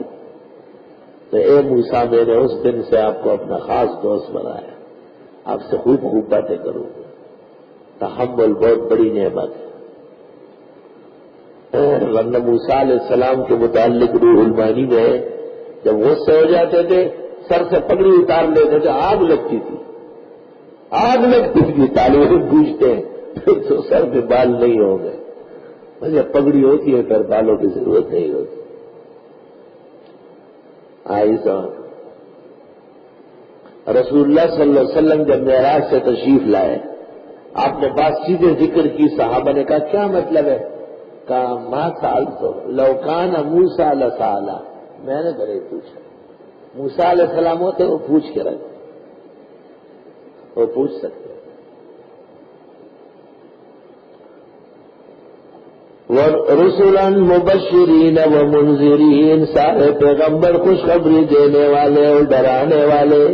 تو اے موسیٰ میں نے اس دن سے آپ کو اپنا خاص دوست بنایا, آپ سے خوب خوب باتیں کروں. تحمل بہت بڑی نعمت ہے. ورنہ موسیٰ علیہ السلام کے متعلق روح المانی میں جب غصے ہو جاتے تھے سر سے پگڑی اتار لیتے تھے, آگ لگتی تھی. آگ لگتی تھی طالب علم پوچھتے ہیں تو سر پہ بال نہیں ہوں گے. جب پگڑی ہوتی ہے پھر بالوں کی ضرورت نہیں ہوتی. ایسا رسول اللہ صلی اللہ علیہ وسلم جب معراج سے تشریف لائے آپ نے بات سیدھے ذکر کی. صحابہ نے کہا کیا مطلب ہے؟ کہا ما سألتو لو کان موسیٰ لسألا. میں نے بڑے پوچھا موسیٰ علیہ السلام ہوتے وہ پوچھ کے رکھتے وہ پوچھ سکتے. رسولا مبشرین و منذرین سارے پیغمبر خوشخبری دینے والے اور ڈرانے والے.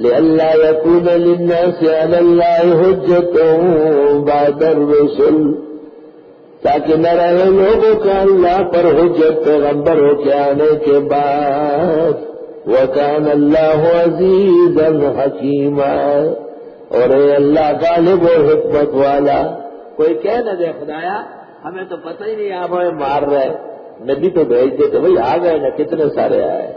لئلا یکون للناس علی اللہ حجۃ بعد الرسل تاکہ نہ رہے لوگوں کا اللہ پر حجت پیغمبروں کے آنے کے بعد. وکان اللہ عزیزا حکیما اور اے اللہ غالب و حکمت والا. کوئی کہہ نہ دے خدایا ہمیں تو پتہ ہی نہیں آپ ہمیں مار رہے. نبی تو بھیج دیتے بھائی آ گئے نا کتنے سارے آئے.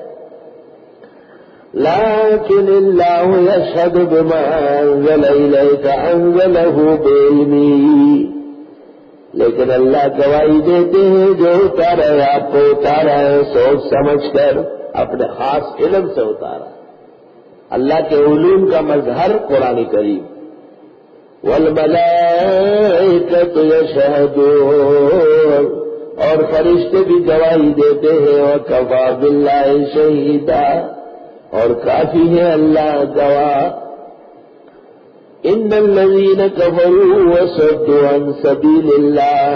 لیکن اللہ یشہد بما انزل الیک انزلہ بعلمہ لیکن اللہ گواہی دیتے ہیں جو اتارا ہے آپ کو اتارا ہے سوچ سمجھ کر اپنے خاص علم سے اتارا. اللہ کے علوم کا مظہر قرآن کریم. والملائکۃ یشہدون اور فرشتے بھی گواہی دیتے ہیں. وکفیٰ باللہ شہیدا اور کافی ہے اللہ گواہ. ان الذین کفروا وصدوا عن سبیل اللہ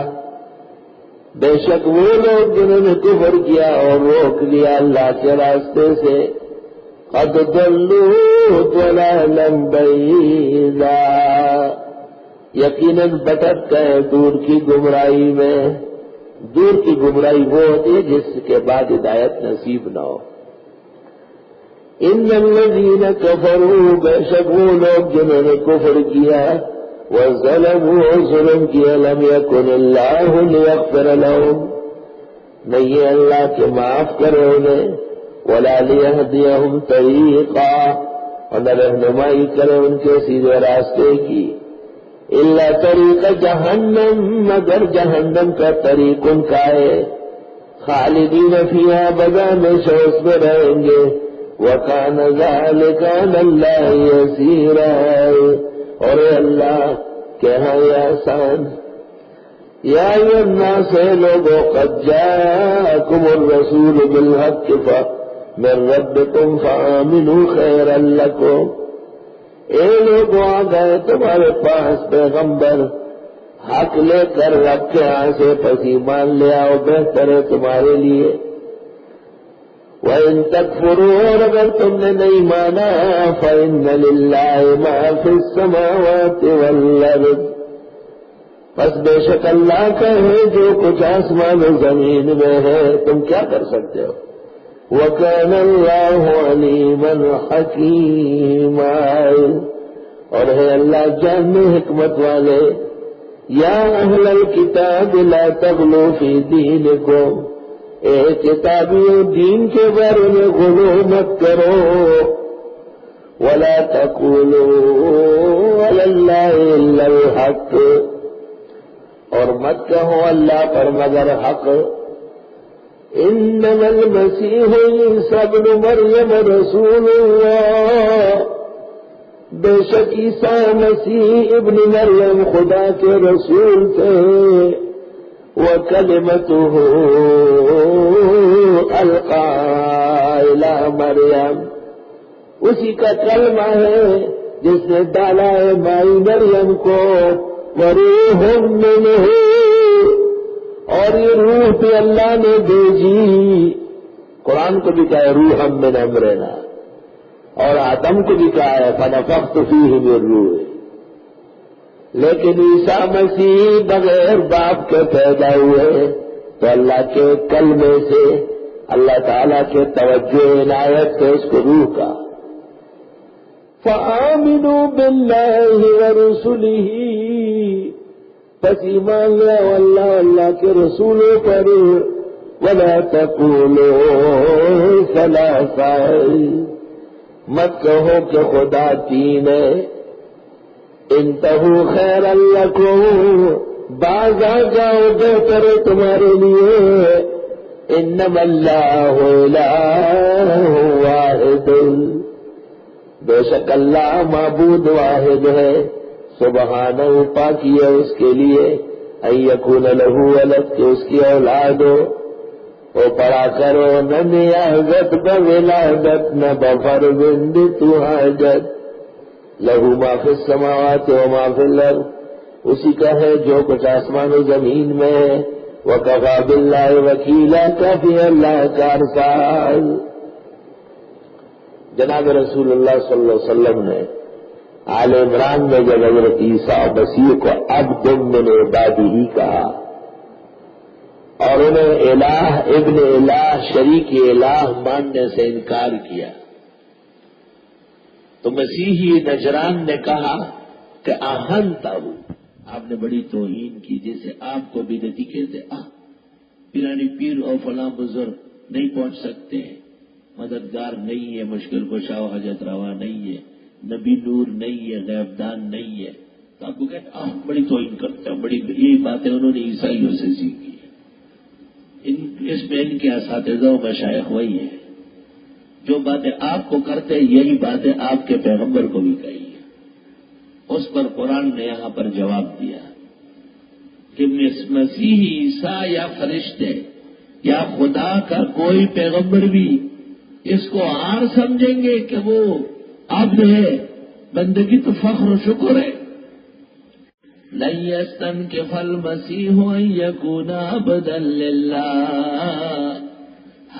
بے شک وہ لوگ جنہوں نے کفر کیا اور روک لیا اللہ کے راستے سے. قد ضلوا ضلالا بعیدا یقیناً بھٹک گئے دور کی گمراہی میں. دور کی گمراہی وہ ہوتی ہے جس کے بعد ہدایت نصیب نہ ہو. ان الذین کفروا بے شک وہ لوگ جنہوں نے کفر کیا وظلموا ظلم کیا لم یکن اللہ لیغفر لهم نہیں ہے اللہ کے معاف کرے انہیں ولا لیہدیہم طریقا اور نہ رہنمائی کرے ان کے سیدھے راستے کی. الا طریق جہنم مگر جہنم کا طریق ان کا ہے. خالدین فیہا ابدا ہمیشہ اس میں رہیں گے. وَكَانَ ذَلِكَ عَلَى اللَّهِ يَسِيرًا اور اے اللہ کہاں یہ آسان. یا ایھا الناس لوگوں قد جاءکم الرسول بالحق من ربکم فآمنوا خیرا لکم. اے لوگوں آ گئے تمہارے پاس پیغمبر حق لے کر رب کے ہاں سے پس ایمان لے آؤ بہتر ہے تمہارے لیے. وَإِن تَكْفُرُوا اور اگر تم نے نہیں مانا فَإِنَّ لِلَّهِ مَا فِي السَّمَاوَاتِ وَالْأَرْضِ بس بے شک اللہ کا ہے جو کچھ آسمان و زمین میں ہے تم کیا کر سکتے ہو. وَكَانَ اللَّهُ عَلِيمًا حَكِيمًا اور ہے اللہ جاننے حکمت والے. یا اہل الکتاب لا تغلوا فی دینکم اے کتابیوں دین کے بارے میں غلو مت کرو. ولا تقولوا علی اللہ الا الحق اور مت کہو اللہ پر مگر حق. انما المسیح عیسی ابن مریم رسول اللہ بے شک عیسیٰ مسیح ابن مریم خدا کے رسول تھے. وَكَلِمَتُهُ أَلْقَاهَا إِلَىٰ مریم اسی کا کلمہ ہے جس نے ڈالا ہے مائی مریم کو. وَرُوحٌ مِّنْهُ اور یہ روح بھی اللہ نے بھیجی. قرآن کو بھی کہا ہے روحًا مِّنْ أَمْرِنَا اور آدم کو بھی کہا ہے فَنَفَخْتُ فِيهِ مِن روحِي. لیکن عیسیٰ مسیح بغیر باپ کے پیدا ہوئے تو اللہ کے کلمے سے اللہ تعالیٰ کے توجہ عنایت سے اس کو روح کا. فآمنوا باللہ ورسلہ پس ایمان لے اللہ اللہ کے رسولوں پر. ولا تقولوا ثلاثہ مت کہو کہ خدا تین ہے. انتہوا خیرا لکم، باز آ جاؤ بہتر ہے تمہارے لیے، انما اللہ الہ واحد، بے شک اللہ معبود واحد ہے، سبحانہ پاکی ہے اس کے لیے، ان یکون لہ ولد کہ اس کی اولاد ہو، او پڑا کرو نہ نیازت بولادت نہ بفرزند تو حاجت، لہو ما فی السماوات و ما فی الارض، اسی کا ہے جو کچھ آسمان و زمین میں ہے، وکفی باللہ وکیلا، کافی اللہ کارساز۔ جناب رسول اللہ صلی اللہ علیہ وسلم نے آل عمران میں جب حضرت عیسیٰ مسیح کو عبد من عبادہ کہا اور انہیں الہ ابن الہ شریک الہ ماننے سے انکار کیا، تو مسیحی نجران نے کہا کہ اہنتا ہوں، آپ نے بڑی توہین کی، جیسے آپ کو بدعتی کہتے، پیرانی پیر اور فلاں بزرگ نہیں پہنچ سکتے، مددگار نہیں ہے، مشکل کشا و حاجت روا نہیں ہے، نبی نور نہیں ہے، غیب دان نہیں ہے، تو آپ کو کہتے بڑی توہین کرتے ہیں، بڑی یہی باتیں انہوں نے عیسائیوں سے سیکھی ہے۔ اس میں ان کے اساتذہ و مشائخ وہی ہیں جو باتیں آپ کو کرتے ہیں، یہی باتیں آپ کے پیغمبر کو بھی کہی ہے۔ اس پر قرآن نے یہاں پر جواب دیا کہ مسیح عیسیٰ یا فرشتے یا خدا کا کوئی پیغمبر بھی اس کو عار سمجھیں گے کہ وہ عبد ہے، بندگی تو فخر و شکر ہے۔ لن يستنكف المسيح ان يكون عبدا لله،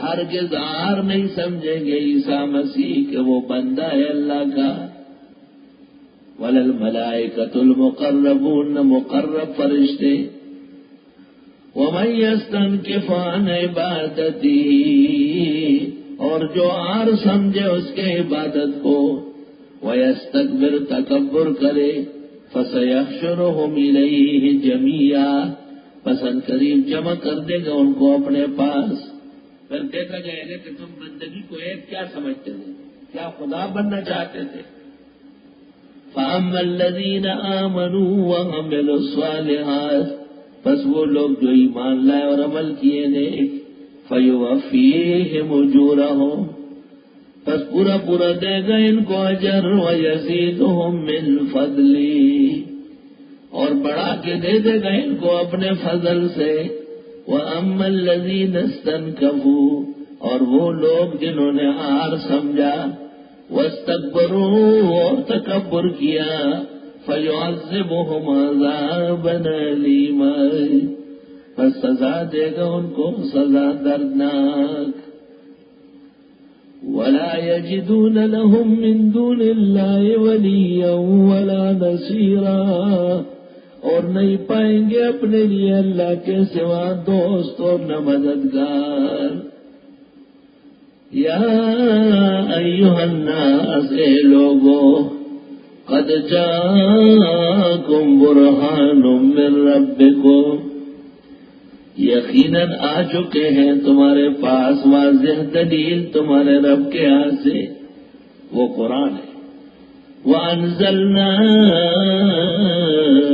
ہرگز عار نہیں سمجھیں گے عیسیٰ مسیح کہ وہ بندہ ہے اللہ کا، ولا الملائکۃ المقربون، مقرب فرشتے، ومن يستنكف عن عبادتہ، اور جو عار سمجھے اس کے عبادت کو، ويستكبر، تکبر کرے، فسيحشرهم إليه جميعا، پسند قریب جمع کر دے گا ان کو اپنے پاس، پھر دیکھا جائے گا کہ تم بندگی کو ایک کیا سمجھتے تھے، کیا خدا بننا چاہتے تھے۔ فأما الذين آمنوا وعملوا الصالحات، پس وہ لوگ جو ایمان لائے اور عمل کیے نیک، فيوفيهم أجورهم، پس پورا پورا دے گا ان کو اجر، وَيَزِيدُهُم مِّن فَضْلِهِ، اور بڑھا کے دے دے گا ان کو اپنے فضل سے۔ وَأَمَّا الَّذِينَ اسْتَنكَفُوا، اور وہ لوگ جنہوں نے عار سمجھا، وَاسْتَكْبَرُوا، اور تکبر کیا، فَيُعَذِّبُهُمْ عَذَابًا أَلِيمًا، پس سزا دے گا ان کو سزا دردناک۔ ولا يجدون لهم من دون الله وليا ولا نصيرا، اور نہیں پائیں گے اپنے لیے اللہ کے سوا دوست اور نہ مددگار۔ یا ایھا الناس، اے لوگو، قد جاءکم برہان من ربکم، یقیناً آ چکے ہیں تمہارے پاس واضح دلیل تمہارے رب کے ہاں سے، وہ قرآن ہے۔ وَأَنزَلْنَا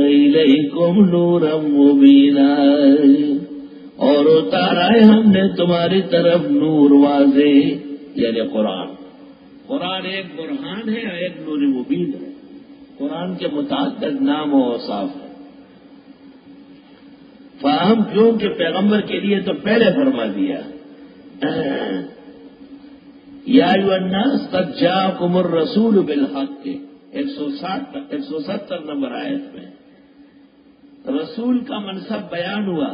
إِلَيْكُمْ نُورًا مُبِينًا، اور اتارا ہے ہم نے تمہاری طرف نور واضح، یعنی قرآن۔ قرآن ایک برہان ہے اور ایک نور مبین ہے۔ قرآن کے متعدد نام و اوصاف ہیں، فہم کیوں کہ پیغمبر کے لیے تو پہلے فرما دیا، یا ایھا الناس قد جاءکم الرسول بالحق، 170 نمبر آیت میں رسول کا منصب بیان ہوا،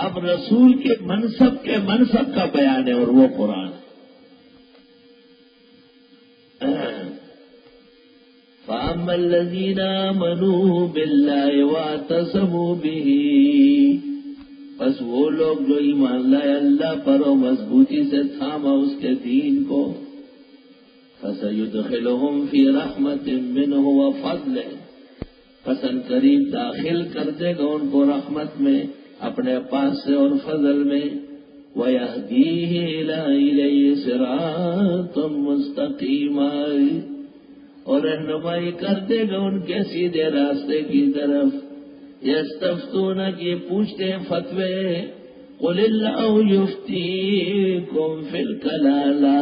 اب رسول کے منصب کا بیان ہے، اور وہ قرآن ہے۔ فَأَمَّا الَّذِينَ آمَنُوا بِاللَّهِ وَاعْتَصَمُوا بِهِ، بس وہ لوگ جو ایمان لائے اللہ پر اور مضبوطی سے تھاما اس کے دین کو، فَسَيُدْخِلُهُمْ فِي رَحْمَةٍ مِّنْهُ وَفَضْلٍ، پسند قریب داخل کر دے گا ان کو رحمت میں، اپنے پاس سے اور فضل میں، وَيَهْدِيهِ إِلَيْهِ صِرَاطًا مُسْتَقِيمًا، اور رہنمائی کرتے گا ان کے سیدھے راستے کی طرف. یستفتونک یہ پوچھتے ہیں فتوے. قل اللہ یفتیکم فی الکلالہ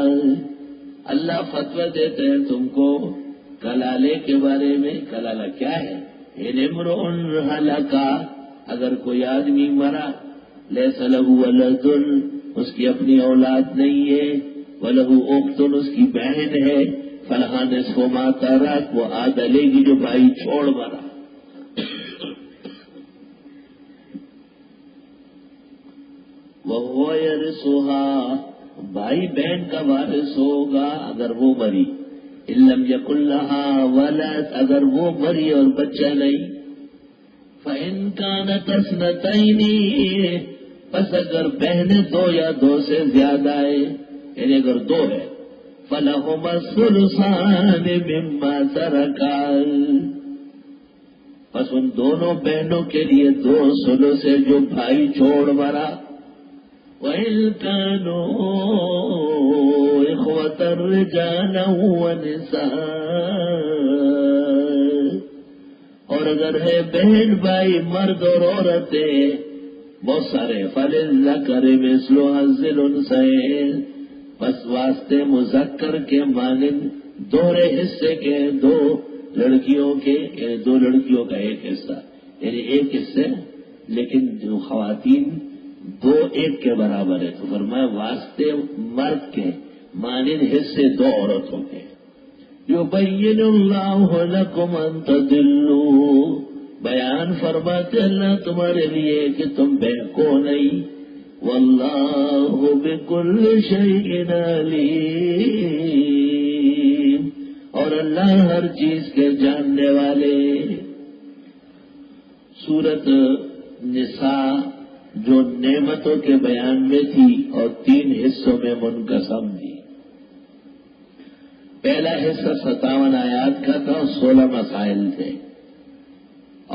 اللہ فتویٰ دیتے ہیں تم کو کلالے کے بارے میں. کلالہ کیا ہے؟ ان امرؤ ہلکا اگر کوئی آدمی مرا لیس لہ ولد اس کی اپنی اولاد نہیں ہے ولہ اخت اس کی بہن ہے فلہا نصف ما ترک وہ آدھا لے گی جو بھائی چھوڑ مرا. وَهُوَ يَرِثُهَا بھائی بہن کا وارث ہوگا اگر وہ مری. إِن لَّمْ يَكُن لَّهَا وَلَدٌ اگر وہ مری اور بچہ نہیں. فَإِن كَانَتْ اثْنَتَيْنِ پس اگر بہنیں دو یا دو سے زیادہ ہے یعنی اگر دو ہے فَلَهُمَا الثُّلُثَانِ مِمَّا تَرَكَ پس ان دونوں بہنوں کے لیے دو ثلث ہے جو بھائی چھوڑ مرا. وَإِن كَانُوا إِخْوَةً رِجَالًا وَنِسَاءً اور اگر ہے بہن بھائی مرد اور عورتیں بہت سارے فَلِلذَّكَرِ مِثْلُ حَظِّ الْأُنثَيَيْنِ پس واسطے مذکر کے مانند دوہرے حصے کے دو لڑکیوں کے یعنی دو لڑکیوں کا ایک حصہ یعنی ایک حصے لیکن جو خواتین دو ایک کے برابر ہے تو فرمایا واسطے مرد کے مانند حصے دو عورتوں کے. یبین اللہ لکم ان تضلوا بیان فرماتے اللہ تمہارے لیے کہ تم بہکو نہیں. واللہ بکل شیء علیم اور اللہ ہر چیز کے جاننے والے. سورۃ نساء جو نعمتوں کے بیان میں تھی اور 3 حصوں میں منقسم تھی. پہلا حصہ 57 آیات کا تھا اور 16 مسائل تھے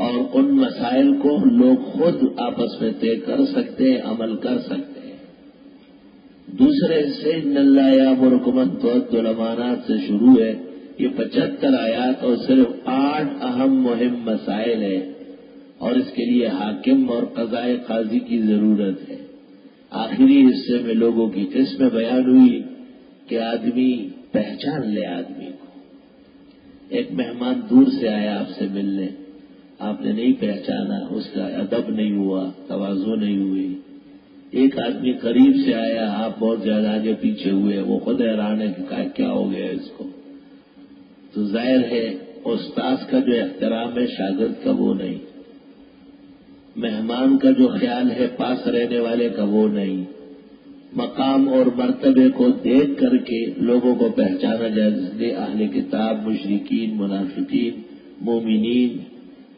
اور ان مسائل کو لوگ خود آپس میں طے کر سکتے ہیں عمل کر سکتے ہیں. دوسرے حصے ان اللہ یامرکم ان تؤدوا الامانات سے شروع ہے. یہ 75 آیات اور صرف 8 اہم مہم مسائل ہیں اور اس کے لیے حاکم اور قضائے قاضی کی ضرورت ہے. آخری حصے میں لوگوں کی قسمیں بیان ہوئی کہ آدمی پہچان لے آدمی کو. ایک مہمان دور سے آیا آپ سے ملنے آپ نے نہیں پہچانا اس کا ادب نہیں ہوا تواضع نہیں ہوئی. ایک آدمی قریب سے آیا آپ بہت زیادہ آگے پیچھے ہوئے وہ خود حیران ہے کہ کیا ہو گیا اس کو. تو ظاہر ہے استاذ کا جو احترام ہے شاگرد کا وہ نہیں. مہمان کا جو خیال ہے پاس رہنے والے کا وہ نہیں. مقام اور مرتبے کو دیکھ کر کے لوگوں کو پہچانا جائے. اس لیے اہل کتاب مشرکین منافقین مومنین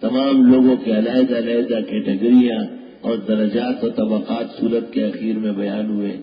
تمام لوگوں کے علیحدہ علیحدہ کیٹیگریاں اور درجات و طبقات صورت کے اخیر میں بیان ہوئے.